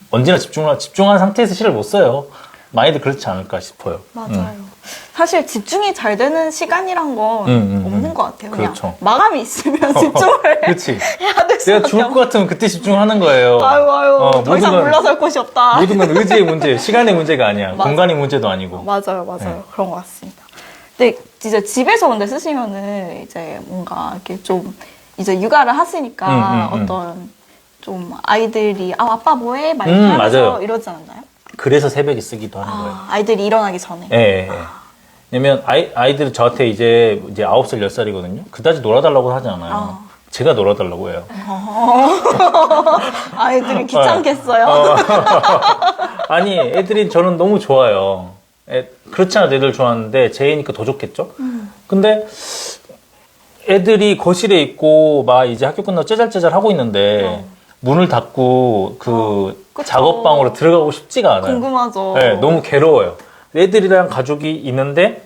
언제나 집중한 상태에서 시를 못 써요. 많이들 그렇지 않을까 싶어요. 맞아요. 사실 집중이 잘 되는 시간이란 건 없는 것 같아요. 그냥 그렇죠. 마감이 있으면 집중을 그렇지. 해야 될 내가 죽을 것 같으면 그때 집중하는 거예요. 아유, 더 이상 물러설 곳이 없다. 모든 건 의지의 문제, 시간의 문제가 아니야. 맞아. 공간의 문제도 아니고. 맞아요. 네. 그런 것 같습니다. 근데 이제 집에서 근데 쓰시면은 이제 뭔가 이렇게 좀 이제 육아를 하시니까 어떤 좀 아이들이 아빠 뭐해? 막 이렇게 하면서 맞아요. 이러지 않나요? 그래서 새벽에 쓰기도 하는 거예요. 아이들이 일어나기 전에. 예. 왜냐면 아이들은 저한테 이제 9살, 10살이거든요. 그다지 놀아달라고 하지 않아요. 제가 놀아달라고 해요. 아이들이 귀찮겠어요. 아니, 애들이 저는 너무 좋아요. 그렇지 않아도 애들 좋아하는데 제 애니까 더 좋겠죠? 근데 애들이 거실에 있고 막 이제 학교 끝나고 짜잘짜잘 하고 있는데 문을 닫고 그쵸. 작업방으로 들어가고 싶지가 않아요. 궁금하죠. 네, 너무 괴로워요. 애들이랑 가족이 있는데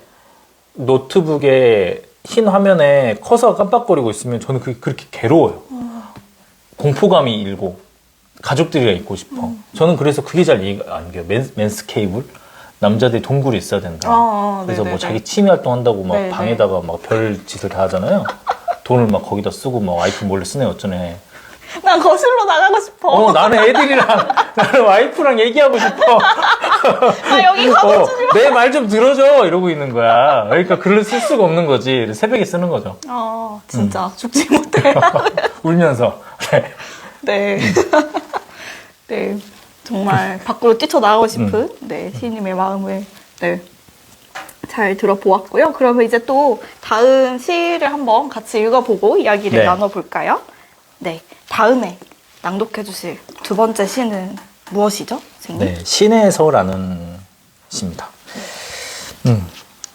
노트북에 흰 화면에 커서가 깜빡거리고 있으면 저는 그게 그렇게 괴로워요. 공포감이 일고 가족들이랑 있고 싶어. 저는 그래서 그게 잘 이해가 안 돼요. 맨스 케이블? 남자들이 동굴이 있어야 된다. 그래서 뭐 자기 취미 활동한다고 막 방에다가 막 별 짓을 다 하잖아요. 돈을 막 거기다 쓰고 막 와이프 몰래 쓰네 어쩌네. 난 거실로 나가고 싶어. 나는 애들이랑 나는 와이프랑 얘기하고 싶어. 나 여기 가고 싶어. 내 말 좀 들어줘 이러고 있는 거야. 그러니까 글을 쓸 수가 없는 거지. 새벽에 쓰는 거죠. 진짜 죽지 못해. 울면서. 네. 네. 정말 밖으로 뛰쳐나가고 싶은 시인님의 마음을 잘 들어보았고요. 그러면 이제 또 다음 시를 한번 같이 읽어보고 이야기를 나눠볼까요? 네. 다음에 낭독해 주실 두 번째 시는 무엇이죠, 선생님? 네. 신에서라는 시입니다.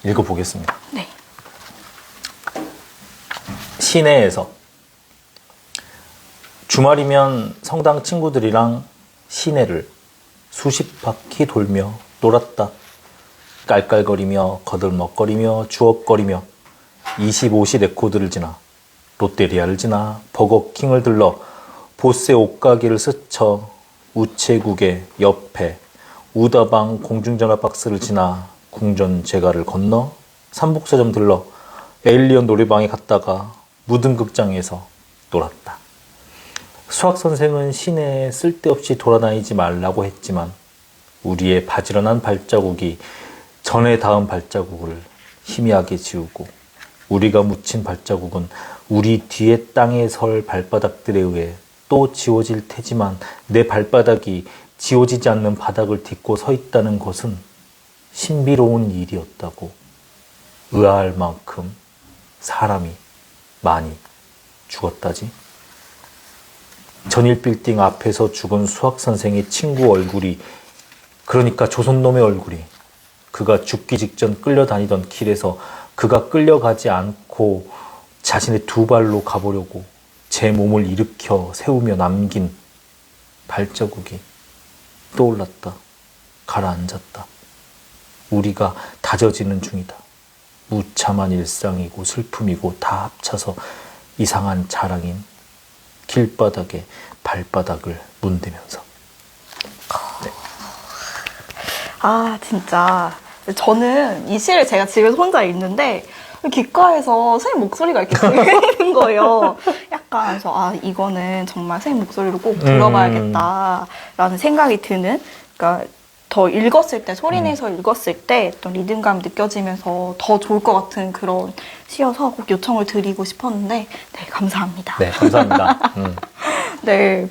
읽어보겠습니다. 네. 시내에서 주말이면 성당 친구들이랑 시내를 수십 바퀴 돌며 놀았다. 깔깔거리며 거들먹거리며 주업거리며 25시 레코드를 지나 롯데리아를 지나 버거킹을 들러 보세 옷가게를 스쳐 우체국의 옆에 우다방 공중전화 박스를 지나 궁전제가를 건너 삼복서점 들러 에일리언 노래방에 갔다가 무등극장에서 놀았다. 수학선생은 시내에 쓸데없이 돌아다니지 말라고 했지만 우리의 바지런한 발자국이 전에 닿은 발자국을 희미하게 지우고 우리가 묻힌 발자국은 우리 뒤에 땅에 설 발바닥들에 의해 또 지워질 테지만 내 발바닥이 지워지지 않는 바닥을 딛고 서 있다는 것은 신비로운 일이었다고 의아할 만큼 사람이 많이 죽었다지. 전일 빌딩 앞에서 죽은 수학선생의 친구 얼굴이, 그러니까 조선놈의 얼굴이 그가 죽기 직전 끌려다니던 길에서 그가 끌려가지 않고 자신의 두 발로 가보려고 제 몸을 일으켜 세우며 남긴 발자국이 떠올랐다. 가라앉았다. 우리가 다져지는 중이다. 무참한 일상이고 슬픔이고 다 합쳐서 이상한 자랑인 길바닥에 발바닥을 문대면서. 네. 진짜 저는 이 시를 제가 집에서 혼자 읽는데 귓가에서 선생님 목소리가 이렇게 들리는 거예요. 약간 그래서 이거는 정말 선생님 목소리로 꼭 들어봐야겠다라는 생각이 드는, 그러니까 더 읽었을 때, 소리 내서 읽었을 때 어떤 리듬감 느껴지면서 더 좋을 것 같은 그런 시여서 꼭 요청을 드리고 싶었는데, 네, 감사합니다. 네, 감사합니다. 네,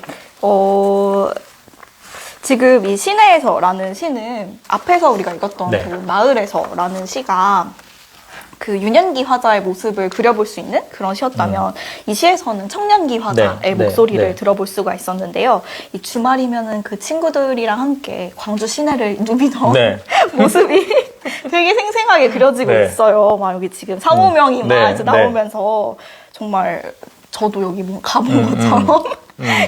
지금 이 시내에서라는 시는 앞에서 우리가 읽었던 네. 그 마을에서라는 시가 그 유년기 화자의 모습을 그려볼 수 있는 그런 시였다면 이 시에서는 청년기 화자의 네, 목소리를 네. 들어볼 수가 있었는데요. 이 주말이면은 그 친구들이랑 함께 광주 시내를 누비던 네. 모습이 되게 생생하게 그려지고 네. 있어요. 막 여기 지금 4, 5명이 막 네, 이제 네. 나오면서 정말 저도 여기 뭐 가본 것처럼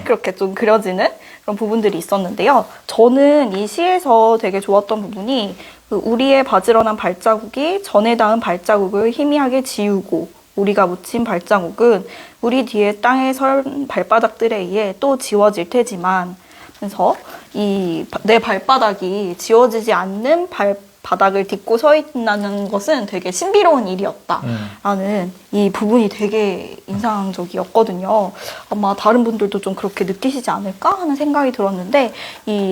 그렇게 좀 그려지는 그런 부분들이 있었는데요. 저는 이 시에서 되게 좋았던 부분이 그 우리의 바지런한 발자국이 전에 닿은 발자국을 희미하게 지우고 우리가 묻힌 발자국은 우리 뒤에 땅에 선 발바닥들에 의해 또 지워질 테지만, 그래서 이 내 발바닥이 지워지지 않는 발바닥을 딛고 서 있다는 것은 되게 신비로운 일이었다라는 이 부분이 되게 인상적이었거든요. 아마 다른 분들도 좀 그렇게 느끼시지 않을까 하는 생각이 들었는데,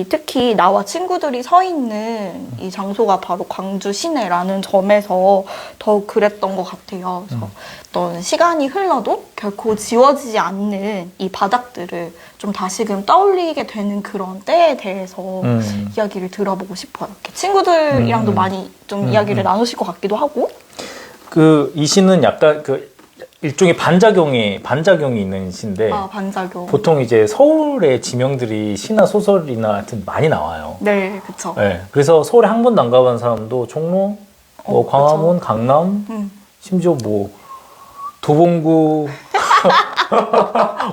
특히 나와 친구들이 서 있는 이 장소가 바로 광주 시내라는 점에서 더욱 그랬던 것 같아요. 그래서 어떤 시간이 흘러도 결코 지워지지 않는 이 바닥들을 좀 다시금 떠올리게 되는 그런 때에 대해서 이야기를 들어보고 싶어요. 이렇게 친구들이랑도 많이 좀 이야기를 나누실 것 같기도 하고. 이 시는 약간 일종의 반작용이 있는 시인데, 반작용. 보통 이제 서울의 지명들이 시나 소설이나 하여튼 많이 나와요. 네, 그쵸. 네. 그래서 서울에 한 번도 안 가본 사람도 종로, 광화문, 그쵸. 강남, 심지어 도봉구,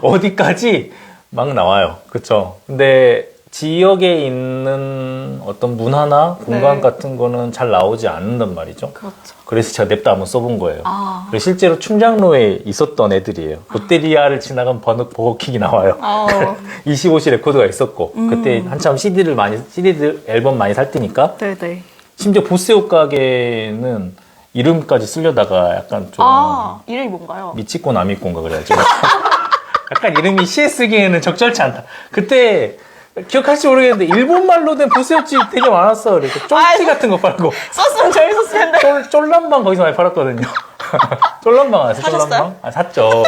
어디까지 막 나와요. 그쵸. 근데 지역에 있는 어떤 문화나 공간 네. 같은 거는 잘 나오지 않는단 말이죠. 그렇죠. 그래서 제가 냅다 한번 써본 거예요. 그래서 실제로 충장로에 있었던 애들이에요. 롯데리아를 지나간 버거킹이 나와요. 25시 레코드가 있었고, 그때 한참 CD 앨범 많이 살 때니까. 네네. 심지어 보스옷 가게는 이름까지 쓰려다가 약간 좀 이름이 뭔가요? 미치고 나미꼬인가 그래가지고 약간 이름이 시에 쓰기에는 적절치 않다. 그때 기억할지 모르겠는데 일본말로 된 보스옷집 되게 많았어. 그래서 쫄티 같은 거 팔고 썼으면 재밌었을 텐데. 쫄란방 거기서 많이 팔았거든요. 쫄란방 아세요? 사셨어요? 쫄란방? 샀죠.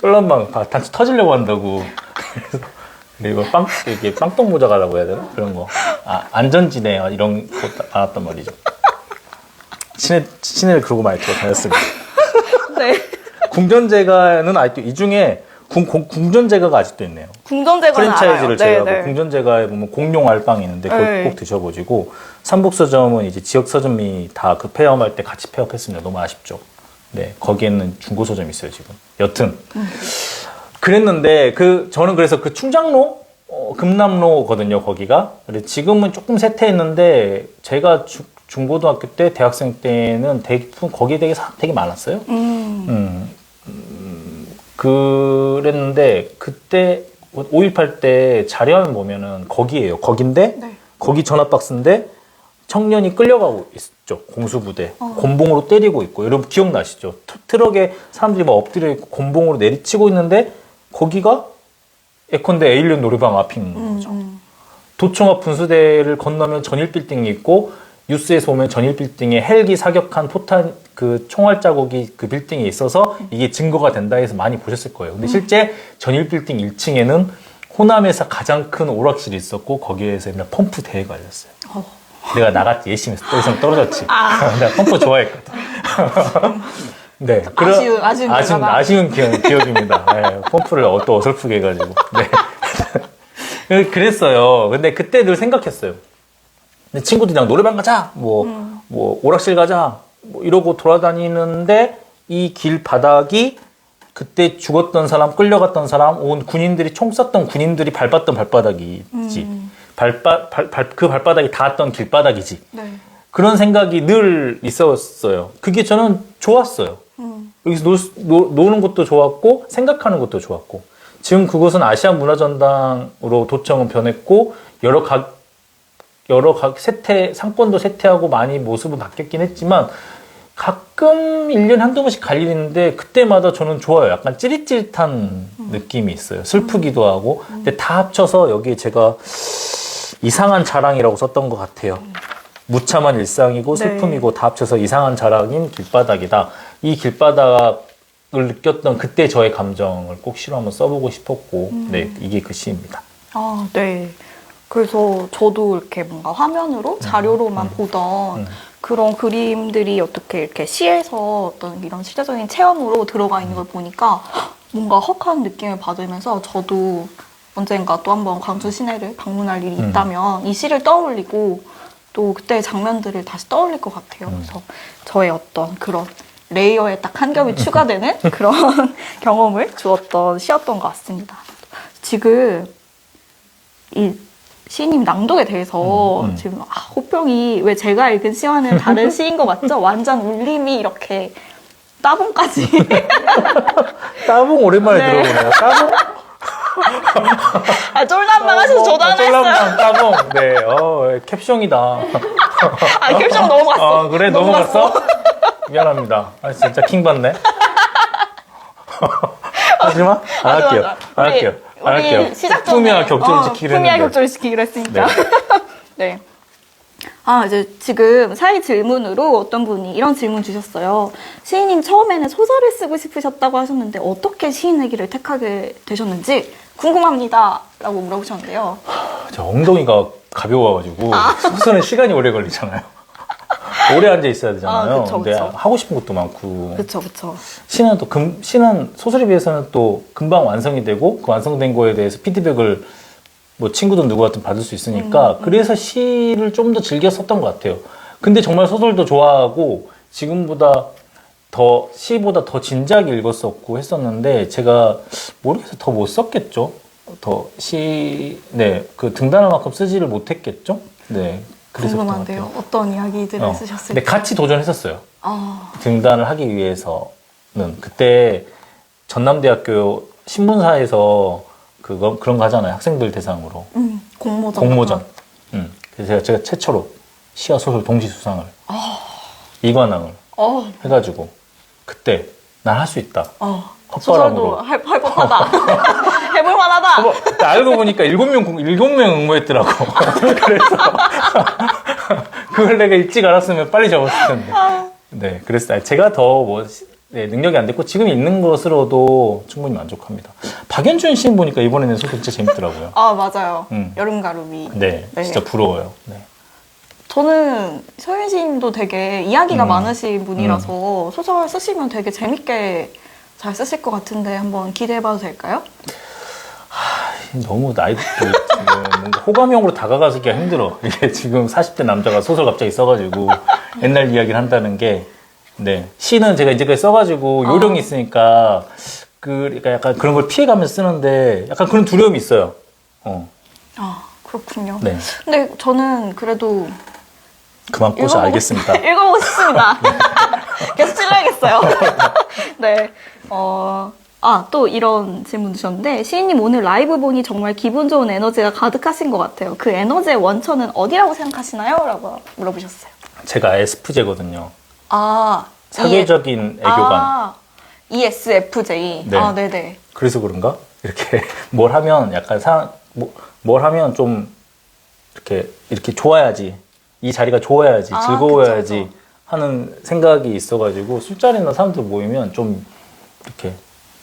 쫄란방 단추 터지려고 한다고. 그리고 이게 빵떡 모자 가라고 해야 되나? 그런 거. 안전지대 이런 거 나왔단 말이죠. 시내를 그러고 많이 돌아다녔습니다. 네. 궁전제가는 아직도 이 중에 궁전제가가 아직도 있네요. 궁전제가는 프랜차이즈를 제외하고 네네. 궁전제가에 보면 공룡 알빵이 있는데 그거 네. 꼭 드셔보시고, 삼북서점은 이제 지역 서점이 다 그 폐업할 때 같이 폐업했습니다. 너무 아쉽죠. 네, 거기에는 중고 서점이 있어요 지금. 여튼 그랬는데 저는 그래서 그 충장로 금남로거든요 거기가. 근데 지금은 조금 쇠퇴했는데 제가 중고등학교 때 대학생 때는 대부분 거기에 되게 많았어요. 그랬는데 그때 5.18 때 자료화면 보면은 거기예요. 거긴데 네. 거기 전화박스인데 청년이 끌려가고 있죠. 공수부대. 곤봉으로 때리고 있고. 여러분 기억나시죠? 트럭에 사람들이 막 엎드려 있고 곤봉으로 내리치고 있는데 거기가 예컨대 에일리언 노래방 앞인 거죠. 도청합 분수대를 건너면 전일빌딩이 있고, 뉴스에서 보면 전일빌딩에 헬기 사격한 포탄 총알 자국이 그 빌딩에 있어서 이게 증거가 된다 해서 많이 보셨을 거예요. 근데 실제 전일빌딩 1층에는 호남에서 가장 큰 오락실이 있었고 거기에서 맨날 펌프 대회가 열렸어요. 내가 나갔지. 예심에서 더 이상 떨어졌지. 내가 펌프 좋아했거든. 네, 아쉬운 기억입니다. 네, 펌프를 또 어설프게 해가지고. 네. 그랬어요. 근데 그때 늘 생각했어요. 근데 친구들이랑 노래방 가자, 오락실 가자, 이러고 돌아다니는데 이 길 바닥이 그때 죽었던 사람, 끌려갔던 사람, 군인들이 총 쐈던 군인들이 밟았던 발바닥이지. 그 발바닥이 닿았던 길바닥이지. 네. 그런 생각이 늘 있었어요. 그게 저는 좋았어요. 여기서 노는 것도 좋았고, 생각하는 것도 좋았고. 지금 그곳은 아시아 문화전당으로 도청은 변했고, 상권도 쇠퇴하고 많이 모습은 바뀌었긴 했지만, 가끔 1년에 한두 번씩 갈 일이 있는데 그때마다 저는 좋아요. 약간 찌릿찌릿한 느낌이 있어요. 슬프기도 하고. 근데 다 합쳐서 여기에 제가 이상한 자랑이라고 썼던 것 같아요. 무참한 일상이고 슬픔이고 다 합쳐서 이상한 자랑인 길바닥이다. 이 길바닥을 느꼈던 그때 저의 감정을 꼭 시로 한번 써보고 싶었고 네, 이게 그 시입니다. 아, 네. 그래서 저도 이렇게 뭔가 화면으로 자료로만 보던 그런 그림들이 어떻게 이렇게 시에서 어떤 이런 시대적인 체험으로 들어가 있는 걸 보니까 뭔가 헉한 느낌을 받으면서 저도 언젠가 또 한번 광주 시내를 방문할 일이 있다면 이 시를 떠올리고 또 그때의 장면들을 다시 떠올릴 것 같아요. 그래서 저의 어떤 그런 레이어에 딱 한 겹이 추가되는 그런 경험을 주었던 시였던 것 같습니다. 지금 이 시인님 낭독에 대해서 지금 호평이 왜 제가 읽은 시와는 다른 시인 것 같죠? 완전 울림이 이렇게 따봉까지. 따봉 오랜만에 네. 들어보네요. 따봉? 아, 쫄남방 하셔서 저도 하나 했어요. 쫄남방 따봉. 네, 캡숑이다. 아, 캡션 넘어갔어. 아, 그래? 넘어갔어? 미안합니다. 아, 진짜 킹받네. 하지마? 안 할게요. 안 할게요. 안 할게요. 우리 시작 전에 품위와 격조를 지키기로 품위와 했는데. 격조를 지키기로 했으니까. 네. 네. 아, 이제 지금 사회 질문으로 어떤 분이 이런 질문 주셨어요. 시인님 처음에는 소설을 쓰고 싶으셨다고 하셨는데 어떻게 시인의 길을 택하게 되셨는지 궁금합니다. 라고 물어보셨는데요. 저 엉덩이가 가벼워가지고 소설은 시간이 오래 걸리잖아요. 오래 앉아 있어야 되잖아요. 그쵸, 근데 그쵸. 하고 싶은 것도 많고. 그쵸, 그쵸. 시는 또 시는 소설에 비해서는 또 금방 완성이 되고 그 완성된 거에 대해서 피드백을 뭐 친구든 누구든 받을 수 있으니까 그래서 시를 좀 더 즐겨 썼던 것 같아요. 근데 정말 소설도 좋아하고 지금보다 시보다 더 진지하게 읽었었고 했었는데 제가 모르겠어요. 더 못 썼겠죠. 네, 그 등단할 만큼 쓰지를 못했겠죠. 네. 그래서 궁금한데요. 어떤 이야기들을 근데 쓰셨을지. 같이 도전했었어요. 아, 등단을 하기 위해서는 그때 전남대학교 신문사에서 그런 거 하잖아요. 학생들 대상으로 공모전. 그래서 제가 최초로 시와 소설 동시 수상을 이관왕을 해가지고 그때 난 할 수 있다. 소설도 헛바람으로 할 법하다. 해볼 만하다. 알고 보니까 7명 응모했더라고. 그래서 그걸 내가 일찍 알았으면 빨리 적었을 텐데. 네, 그래서 제가 더 능력이 안 됐고 지금 있는 것으로도 충분히 만족합니다. 박연준 시인 보니까 이번에는 소설 진짜 재밌더라고요. 아, 맞아요. 여름가루미. 네, 진짜 부러워요. 네. 저는 서윤 시인도 되게 이야기가 많으신 분이라서 소설 쓰시면 되게 재밌게 잘 쓰실 것 같은데 한번 기대해봐도 될까요? 너무 나이 뭔가 호감형으로 다가가기가 힘들어. 이게 지금 40대 남자가 소설 갑자기 써가지고 옛날 이야기를 한다는 게 네. 시는 제가 이제까지 써가지고 요령이 있으니까 그러니까 약간 그런 걸 피해가면서 쓰는데 약간 그런 두려움이 있어요. 아, 그렇군요. 네. 근데 저는 그래도 그만 꼬셔 알겠습니다. 읽어보고 싶습니다. 계속 찔러야겠어요. 네. 또 이런 질문 주셨는데, 시인님 오늘 라이브 보니 정말 기분 좋은 에너지가 가득하신 것 같아요. 그 에너지의 원천은 어디라고 생각하시나요? 라고 물어보셨어요. 제가 SFJ거든요. 아, 사교적인 애교감. ESFJ. 네. 아, 네네. 그래서 그런가? 이렇게 뭘 하면 약간 뭘 하면 좀 이렇게 좋아야지. 이 자리가 좋아야지, 즐거워야지 그쵸. 하는 생각이 있어가지고 술자리나 사람들 모이면 좀 이렇게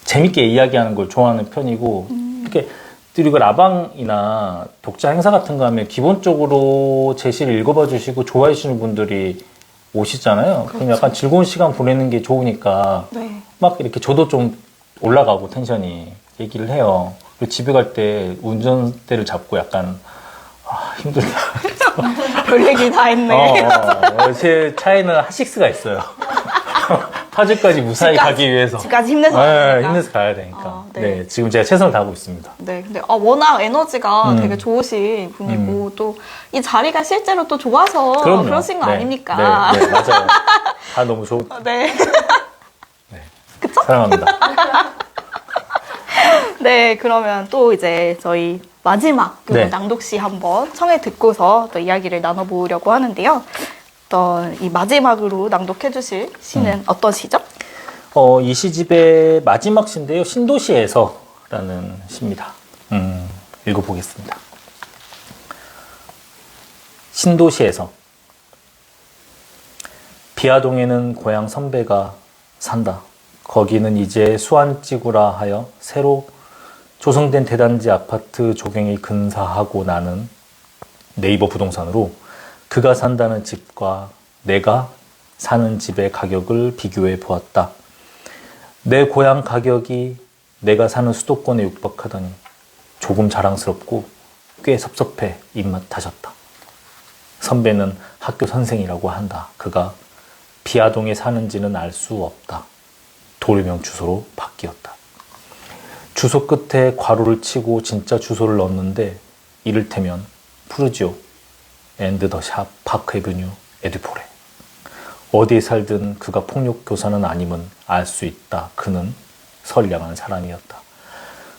재밌게 이야기하는 걸 좋아하는 편이고 이렇게 그리고 라방이나 독자 행사 같은 거 하면 기본적으로 제시를 읽어봐 주시고 좋아해 주시는 분들이 오시잖아요. 그럼 약간 즐거운 시간 보내는 게 좋으니까 네. 막 이렇게 저도 좀 올라가고 텐션이 얘기를 해요. 그리고 집에 갈 때 운전대를 잡고 약간 힘들다. 별 얘기 다 했네. 제 차에는 핫식스가 있어요. 파주까지 무사히 가기 위해서. 집까지 힘내서 가야 되니까. 힘내서 가야 되니까. 네. 네, 지금 제가 최선을 다하고 있습니다. 네, 근데 워낙 에너지가 되게 좋으신 분이고 또 이 자리가 실제로 또 좋아서 그럼요. 그러신 거 네, 아닙니까? 네, 맞아요. 다 너무 좋. 네. 사랑합니다. 네, 그러면 또 이제 저희 마지막 네. 낭독시 한번 청해 듣고서 또 이야기를 나눠보려고 하는데요. 어떤 이 마지막으로 낭독해 주실 시는 어떤 시죠? 이 시집의 마지막 시인데요. 신도시에서라는 시입니다. 읽어보겠습니다. 신도시에서. 비아동에는 고향 선배가 산다. 거기는 이제 수안찌구라 하여 새로 조성된 대단지 아파트 조경이 근사하고 나는 네이버 부동산으로 그가 산다는 집과 내가 사는 집의 가격을 비교해 보았다. 내 고향 가격이 내가 사는 수도권에 육박하더니 조금 자랑스럽고 꽤 섭섭해 입맛 다졌다. 선배는 학교 선생이라고 한다. 그가 비아동에 사는지는 알 수 없다. 도료명 주소로 바뀌었다. 주소 끝에 괄호를 치고 진짜 주소를 넣었는데 이를테면 푸르지오 앤드 더 샵 파크 에브뉴 에듀포레. 어디에 살든 그가 폭력교사는 아님은 알 수 있다. 그는 선량한 사람이었다.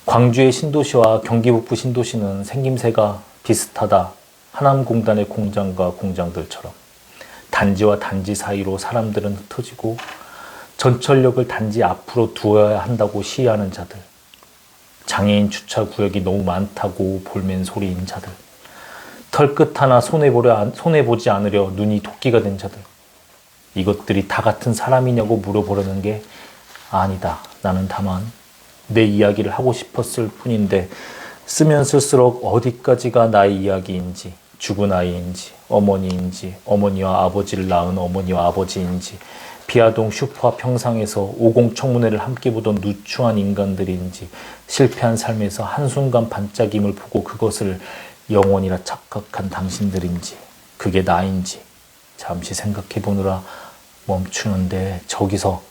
광주의 신도시와 경기 북부 신도시는 생김새가 비슷하다. 하남공단의 공장과 공장들처럼 단지와 단지 사이로 사람들은 흩어지고 전철역을 단지 앞으로 두어야 한다고 시위하는 자들, 장애인 주차 구역이 너무 많다고 볼멘 소리인 자들, 털끝 하나 손해보지 않으려 눈이 도끼가 된 자들, 이것들이 다 같은 사람이냐고 물어보려는 게 아니다. 나는 다만 내 이야기를 하고 싶었을 뿐인데 쓰면 쓸수록 어디까지가 나의 이야기인지, 죽은 아이인지, 어머니인지, 어머니와 아버지를 낳은 어머니와 아버지인지, 비아동 슈퍼 평상에서 50 청문회를 함께 보던 누추한 인간들인지, 실패한 삶에서 한순간 반짝임을 보고 그것을 영원이라 착각한 당신들인지, 그게 나인지 잠시 생각해보느라 멈추는데 저기서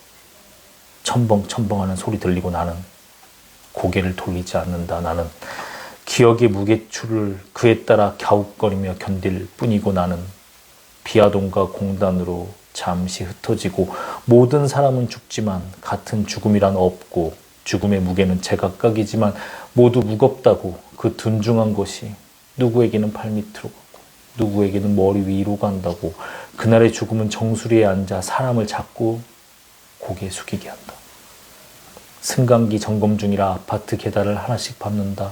첨벙첨벙하는 소리 들리고 나는 고개를 돌리지 않는다. 나는 기억의 무게추를 그에 따라 갸웃거리며 견딜 뿐이고 나는 비아동과 공단으로 잠시 흩어지고 모든 사람은 죽지만 같은 죽음이란 없고 죽음의 무게는 제각각이지만 모두 무겁다고 그 둔중한 것이 누구에게는 발밑으로 가고 누구에게는 머리 위로 간다고 그날의 죽음은 정수리에 앉아 사람을 잡고 고개 숙이게 한다. 승강기 점검 중이라 아파트 계단을 하나씩 밟는다.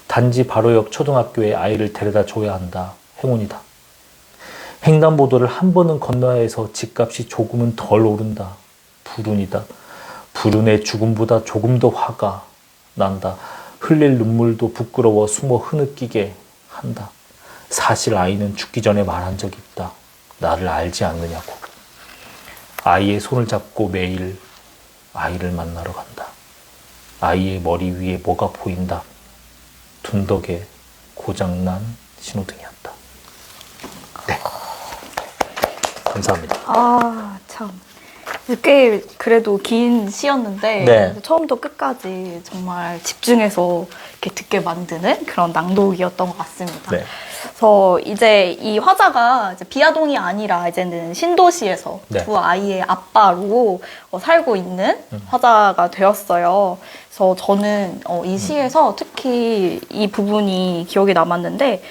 단지 바로 옆 초등학교에 아이를 데려다 줘야 한다. 행운이다. 횡단보도를 한 번은 건너야 해서 집값이 조금은 덜 오른다. 불운이다. 불운의 죽음보다 조금 더 화가 난다. 흘릴 눈물도 부끄러워 숨어 흐느끼게 한다. 사실 아이는 죽기 전에 말한 적이 있다. 나를 알지 않느냐고. 아이의 손을 잡고 매일 아이를 만나러 간다. 아이의 머리 위에 뭐가 보인다. 둔덕에 고장난 신호등이었다. 네. 감사합니다. 아, 참. 꽤 그래도 긴 시였는데 네. 처음부터 끝까지 정말 집중해서 이렇게 듣게 만드는 그런 낭독이었던 것 같습니다. 네. 그래서 이제 이 화자가 이제 비아동이 아니라 이제는 신도시에서 네. 두 아이의 아빠로 살고 있는 화자가 되었어요. 그래서 저는 이 시에서 특히 이 부분이 기억에 남았는데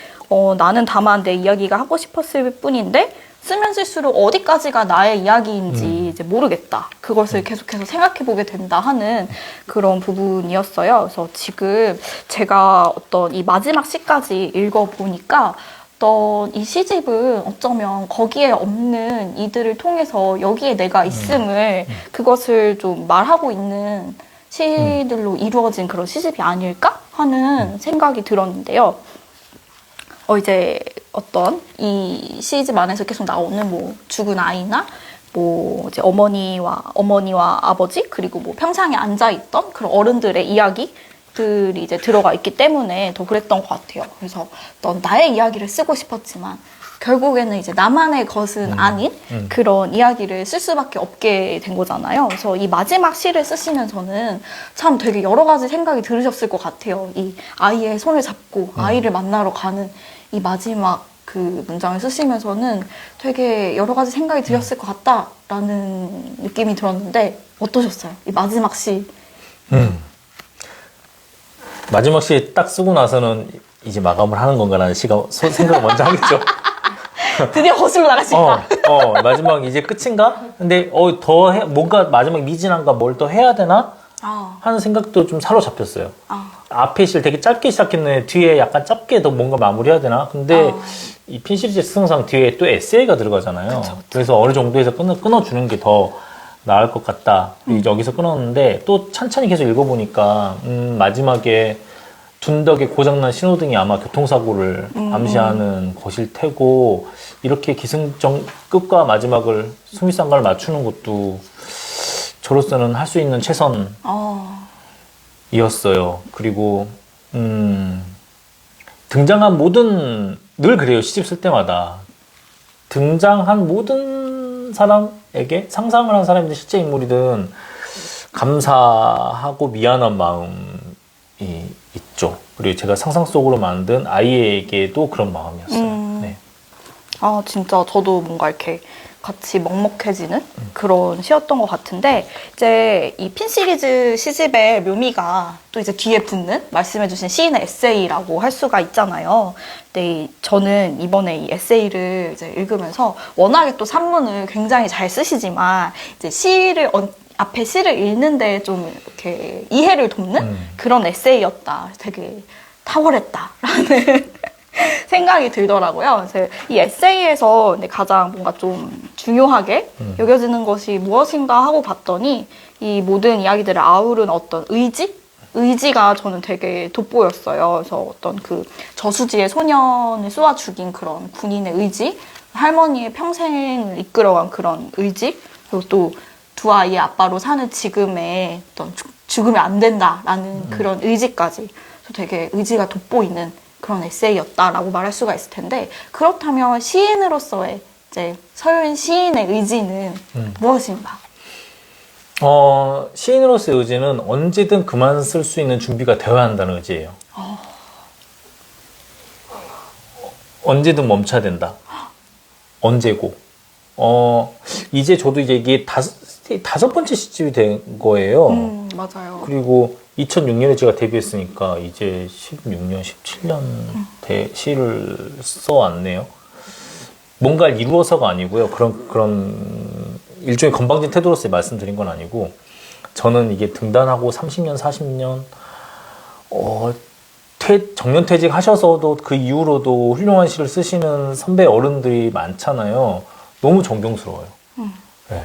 나는 다만 내 이야기가 하고 싶었을 뿐인데 쓰면 쓸수록 어디까지가 나의 이야기인지 이제 모르겠다. 그것을 계속해서 생각해보게 된다 하는 그런 부분이었어요. 그래서 지금 제가 어떤 이 마지막 시까지 읽어보니까 어떤 이 시집은 어쩌면 거기에 없는 이들을 통해서 여기에 내가 있음을 그것을 좀 말하고 있는 시들로 이루어진 그런 시집이 아닐까 하는 생각이 들었는데요. 이제 어떤 이 시집 안에서 계속 나오는 뭐 죽은 아이나 뭐 이제 어머니와 아버지 그리고 뭐 평상에 앉아 있던 그런 어른들의 이야기들이 이제 들어가 있기 때문에 더 그랬던 것 같아요. 그래서 어떤 나의 이야기를 쓰고 싶었지만 결국에는 이제 나만의 것은 아닌 그런 이야기를 쓸 수밖에 없게 된 거잖아요. 그래서 이 마지막 시를 쓰시면서는 참 되게 여러 가지 생각이 들으셨을 것 같아요. 이 아이의 손을 잡고 아이를 만나러 가는 이 마지막 그 문장을 쓰시면서는 되게 여러 가지 생각이 드셨을 것 같다라는 느낌이 들었는데 어떠셨어요? 이 마지막 시. 마지막 시에 딱 쓰고 나서는 이제 마감을 하는 건가라는 생각을 먼저 하겠죠. 드디어 거슬러 나갈 수 있다. 마지막 이제 끝인가? 근데 뭔가 마지막 미진한가 뭘 더 해야 되나? 하는 생각도 좀 사로잡혔어요. 앞에 실 되게 짧게 시작했는데 뒤에 약간 짧게 더 뭔가 마무리해야 되나? 근데 이 핀 시리즈 특성상 뒤에 또 에세이가 들어가잖아요. 그쵸. 그래서 어느 정도에서 끊어주는 게 더 나을 것 같다. 여기서 끊었는데 또 찬찬히 계속 읽어보니까 마지막에 둔덕의 고장난 신호등이 아마 교통사고를 암시하는 것일 테고 이렇게 기승전 끝과 마지막을 수미상관을 맞추는 것도 저로서는 할 수 있는 최선이었어요. 그리고 등장한 모든 늘 그래요. 시집 쓸 때마다 등장한 모든 사람에게 상상을 한 사람이든 실제 인물이든 감사하고 미안한 마음이 있죠. 그리고 제가 상상 속으로 만든 아이에게도 그런 마음이었어요. 네. 진짜 저도 뭔가 이렇게 같이 먹먹해지는 그런 시였던 것 같은데, 이제 이 핀 시리즈 시집의 묘미가 또 이제 뒤에 붙는 말씀해주신 시인의 에세이라고 할 수가 있잖아요. 근데 저는 이번에 이 에세이를 이제 읽으면서 워낙에 또 산문을 굉장히 잘 쓰시지만 이제 앞에 시를 읽는데 좀 이렇게 이해를 돕는 그런 에세이였다. 되게 탁월했다라는 생각이 들더라고요. 그래서 이 에세이에서 가장 뭔가 좀 중요하게 여겨지는 것이 무엇인가 하고 봤더니 이 모든 이야기들을 아우른 어떤 의지가 저는 되게 돋보였어요. 그래서 어떤 그 저수지의 소년을 쏘아 죽인 그런 군인의 의지, 할머니의 평생을 이끌어간 그런 의지, 그리고 또 두 아이의 아빠로 사는 지금의 어떤 죽으면 안 된다라는 그런 의지까지, 그래서 되게 의지가 돋보이는 그런 에세이였다라고 말할 수가 있을 텐데, 그렇다면 시인으로서의 이제 서유인 시인의 의지는 무엇인가? 시인으로서의 의지는 언제든 그만 쓸 수 있는 준비가 되어야 한다는 의지예요. 언제든 멈춰야 된다. 언제고. 이제 저도 이게 다섯 번째 시집이 된 거예요. 맞아요. 그리고 2006년에 제가 데뷔했으니까 이제 16년, 17년 시를 써왔네요. 뭔가를 이루어서가 아니고요. 그런 일종의 건방진 태도로서 말씀드린 건 아니고, 저는 이게 등단하고 30년, 40년, 정년퇴직 하셔서도 그 이후로도 훌륭한 시를 쓰시는 선배 어른들이 많잖아요. 너무 존경스러워요. 네.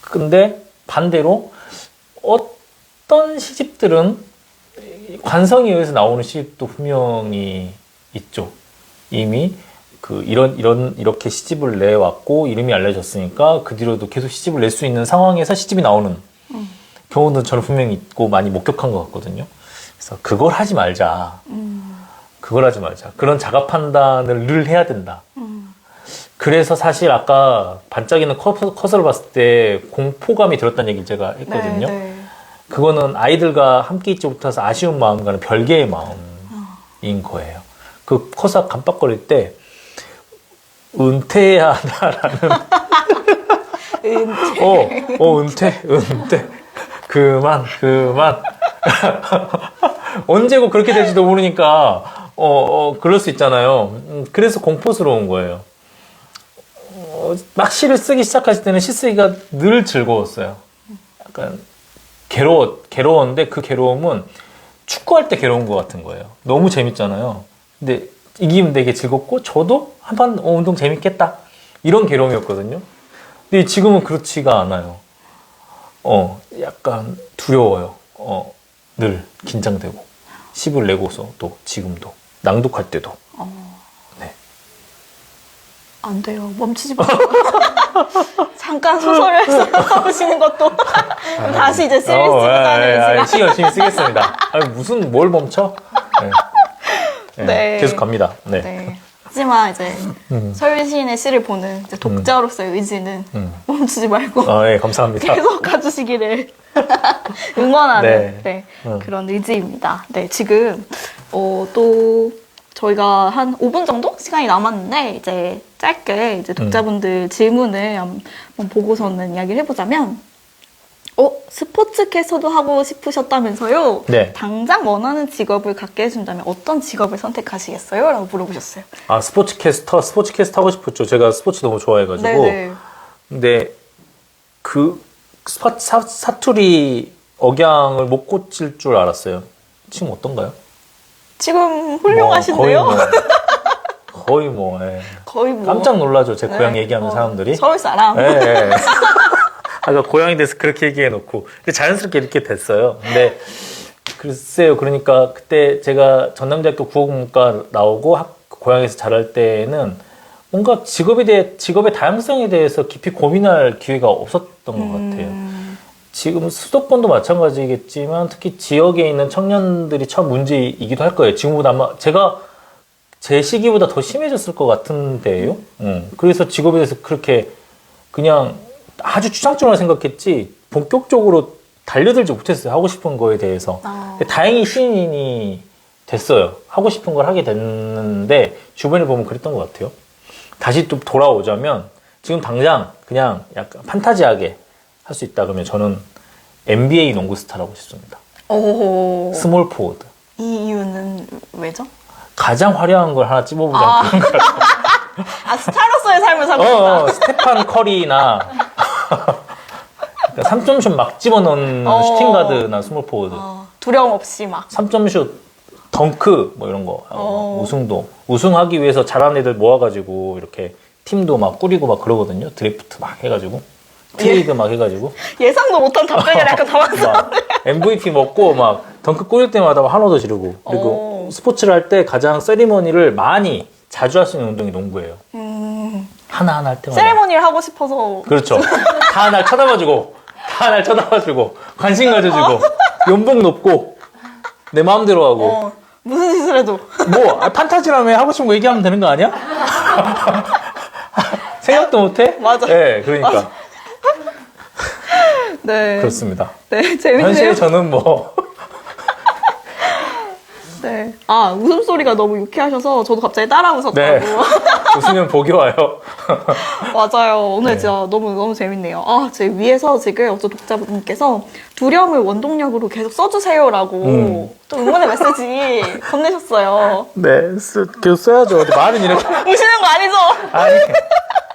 근데 반대로 어떤 시집들은 관성에 의해서 나오는 시집도 분명히 있죠. 이미 이렇게 시집을 내왔고 이름이 알려졌으니까 그 뒤로도 계속 시집을 낼 수 있는 상황에서 시집이 나오는 경우도 저는 분명히 있고 많이 목격한 것 같거든요. 그래서 그걸 하지 말자. 그런 자가 판단을 늘 해야 된다. 그래서 사실 아까 반짝이는 커서를 봤을 때 공포감이 들었다는 얘기를 제가 했거든요. 네. 그거는 아이들과 함께 있지 못해서 아쉬운 마음과는 별개의 마음인 거예요. 그 커서 깜빡거릴 때 은퇴해야 하나라는 은퇴 그만 언제고 그렇게 될지도 모르니까 그럴 수 있잖아요. 그래서 공포스러운 거예요. 막 시를 쓰기 시작하실 때는 시 쓰기가 늘 즐거웠어요. 약간 괴로웠는데 그 괴로움은 축구할 때 괴로운 것 같은 거예요. 너무 재밌잖아요. 근데 이기면 되게 즐겁고 저도 한판 운동 재밌겠다 이런 괴로움이었거든요. 근데 지금은 그렇지가 않아요. 약간 두려워요. 늘 긴장되고 시를 내고서 또 지금도 낭독할 때도. 네. 안 돼요. 멈추지 마세요. 잠깐 소설을 써보시는 것도 다시 이제 시를 쓰고 가는 시 열심히 쓰겠습니다. 무슨 뭘 멈춰? 네. 계속 갑니다. 네. 네. 하지만 이제 서유인 시인의 시를 보는 이제 독자로서의 의지는 멈추지 말고 네, 감사합니다. 계속 가주시기를 응원하는 그런 의지입니다. 네, 지금 또 저희가 한 5분 정도 시간이 남았는데 이제 짧게 이제 독자분들 질문을 한번 보고서는 이야기를 해보자면, 스포츠 캐스터도 하고 싶으셨다면서요? 네. 당장 원하는 직업을 갖게 해준다면 어떤 직업을 선택하시겠어요? 라고 물어보셨어요. 아, 스포츠 캐스터 하고 싶었죠. 제가 스포츠 너무 좋아해가지고. 네네. 근데 그 사투리 억양을 못 고칠 줄 알았어요. 지금 어떤가요? 지금 훌륭하신데요? 거의 뭐, 예. 거의 뭐. 깜짝 놀라죠. 제 네. 고향 얘기하는 사람들이. 서울 사람. 예, 예. 아까 고향에 대해서 그렇게 얘기해놓고 자연스럽게 이렇게 됐어요. 근데 글쎄요. 그러니까 그때 제가 전남대학교 국어국문과 나오고 고향에서 자랄 때는 뭔가 직업의 다양성에 대해서 깊이 고민할 기회가 없었던 것 같아요. 지금 수도권도 마찬가지겠지만 특히 지역에 있는 청년들이 참 문제이기도 할 거예요. 지금보다 아마 제 시기보다 더 심해졌을 것 같은데요. 그래서 직업에 대해서 그렇게 그냥 아주 추상적으로 생각했지 본격적으로 달려들지 못했어요. 하고 싶은 거에 대해서. 다행히 신인이 됐어요. 하고 싶은 걸 하게 됐는데 주변에 보면 그랬던 것 같아요. 다시 또 돌아오자면 지금 당장 그냥 약간 판타지하게 할 수 있다 그러면 저는 NBA 농구 스타를 하고 싶습니다. 오. 스몰 포워드. 이 이유는 왜죠? 가장 화려한 걸 하나 찝어보자. 그런 걸. 스타로서의 삶을 살고 싶다. 스테판 커리나 3점슛 막 집어넣는 슈팅 가드나 스몰 포워드. 두려움 없이 막. 3점슛 덩크 뭐 이런 거. 우승하기 위해서 잘하는 애들 모아가지고 이렇게 팀도 막 꾸리고 막 그러거든요. 드래프트 막 해가지고 트레이드 막 해가지고 예상도 못한 답변이 약간 당황스러워. MVP 먹고 막 덩크 꾸릴 때마다 한호도 지르고 그리고 스포츠를 할 때 가장 세리머니를 많이 자주 할 수 있는 운동이 농구예요. 하나하나 할 때마다. 세리머니를 하고 싶어서. 그렇죠. 다 날 쳐다봐주고 관심 가져주고 연봉 높고 내 마음대로 하고 무슨 짓을 해도. 판타지라며 하고 싶은 거 얘기하면 되는 거 아니야? 생각도 못해? 맞아. 네, 그러니까. 네. 그렇습니다. 네, 재밌네요. 현실에 저는 네. 웃음소리가 너무 유쾌하셔서 저도 갑자기 따라 웃었다고. 네. 웃으면 복이 와요. 맞아요. 오늘 네. 진짜 너무 재밌네요. 제 위에서 지금 어떤 독자분께서 두려움을 원동력으로 계속 써주세요라고 또 응원의 메시지 건네셨어요. 네, 계속 써야죠. 말은 이렇게. 우시는 거 아니죠? 아니,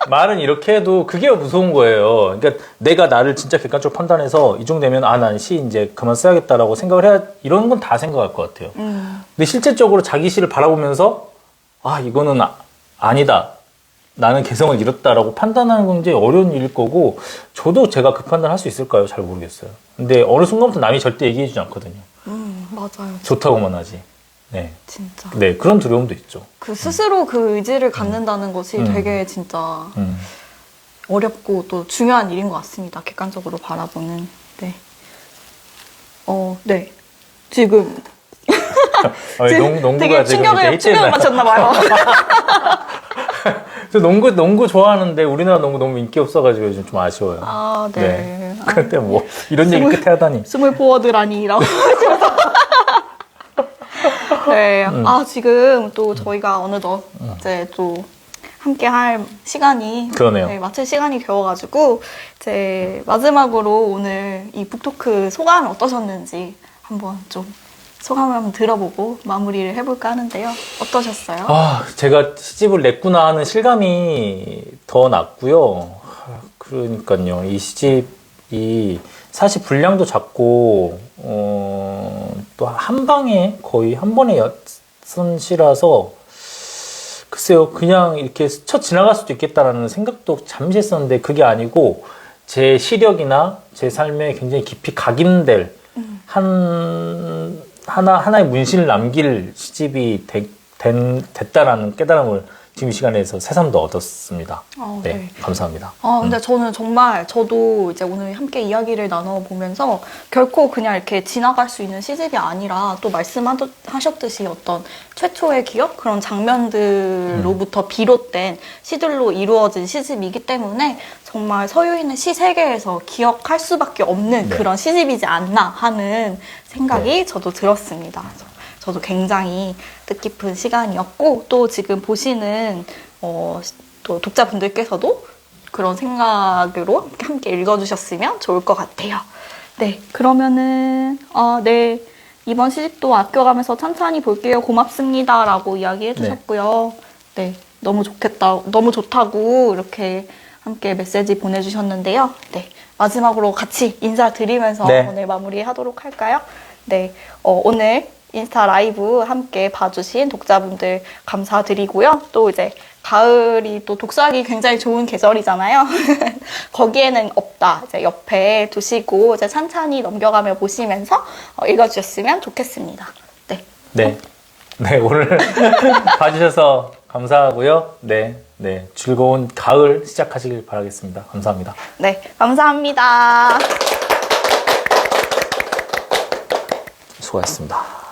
말은 이렇게 해도 그게 무서운 거예요. 그러니까 내가 나를 진짜 객관적으로 판단해서 이 정도 되면 난 시 이제 그만 써야겠다라고 생각을 해야, 이런 건 다 생각할 것 같아요. 근데 실제적으로 자기 시를 바라보면서 이거는 아니다. 나는 개성을 잃었다라고 판단하는 건 굉장히 어려운 일일 거고, 저도 제가 그 판단을 할 수 있을까요? 잘 모르겠어요. 근데 어느 순간부터 남이 절대 얘기해주지 않거든요. 맞아요. 좋다고만 하지. 네. 진짜. 네, 그런 두려움도 있죠. 그 스스로 그 의지를 갖는다는 것이 되게 진짜 어렵고 또 중요한 일인 것 같습니다. 객관적으로 바라보는. 네. 네. 지금 농구가 되게 지금 충격을 받쳤나봐요. 저 농구 좋아하는데 우리나라 농구 너무 인기 없어가지고 요즘 좀 아쉬워요. 네. 근데 이런 얘기 끝에 하다니. 스몰 포워드라니라고. 네. 지금 또 저희가 어느덧 이제 또 함께 할 시간이. 그러네요. 네, 마칠 시간이 겨워가지고 이제 마지막으로 오늘 이 북토크 소감이 어떠셨는지 한번 좀 소감을 한번 들어보고 마무리를 해볼까 하는데요. 어떠셨어요? 제가 시집을 냈구나 하는 실감이 더 났고요. 그러니까요. 이 시집이 사실 분량도 작고, 또 한 방에 거의 한 번에 쓴 시라서, 글쎄요. 그냥 이렇게 스쳐 지나갈 수도 있겠다라는 생각도 잠시 했었는데 그게 아니고, 제 시력이나 제 삶에 굉장히 깊이 각인될 하나의 문신을 남길 시집이 됐다라는 깨달음을 지금 이 시간에서 새삼 더 얻었습니다. 네, 감사합니다. 근데 저는 정말 저도 이제 오늘 함께 이야기를 나눠보면서 결코 그냥 이렇게 지나갈 수 있는 시집이 아니라 또 말씀하셨듯이 어떤 최초의 기억? 그런 장면들로부터 비롯된 시들로 이루어진 시집이기 때문에 정말 서유인의 시 세계에서 기억할 수밖에 없는 그런 시집이지 않나 하는 생각이 저도 들었습니다. 저도 굉장히 뜻깊은 시간이었고, 또 지금 보시는 또 독자분들께서도 그런 생각으로 함께 읽어주셨으면 좋을 것 같아요. 네, 그러면은, 네. 이번 시집도 아껴가면서 천천히 볼게요. 고맙습니다. 라고 이야기해 주셨고요. 네, 너무 좋겠다. 너무 좋다고 이렇게 함께 메시지 보내주셨는데요. 네, 마지막으로 같이 인사드리면서 네. 오늘 마무리하도록 할까요? 네, 오늘 인스타 라이브 함께 봐주신 독자분들 감사드리고요. 또 이제 가을이 또 독서하기 굉장히 좋은 계절이잖아요. 거기에는 없다. 이제 옆에 두시고 이제 찬찬히 넘겨가며 보시면서 읽어주셨으면 좋겠습니다. 네. 네. 네, 오늘 봐주셔서 감사하고요. 네. 네. 즐거운 가을 시작하시길 바라겠습니다. 감사합니다. 네. 감사합니다. 수고하셨습니다.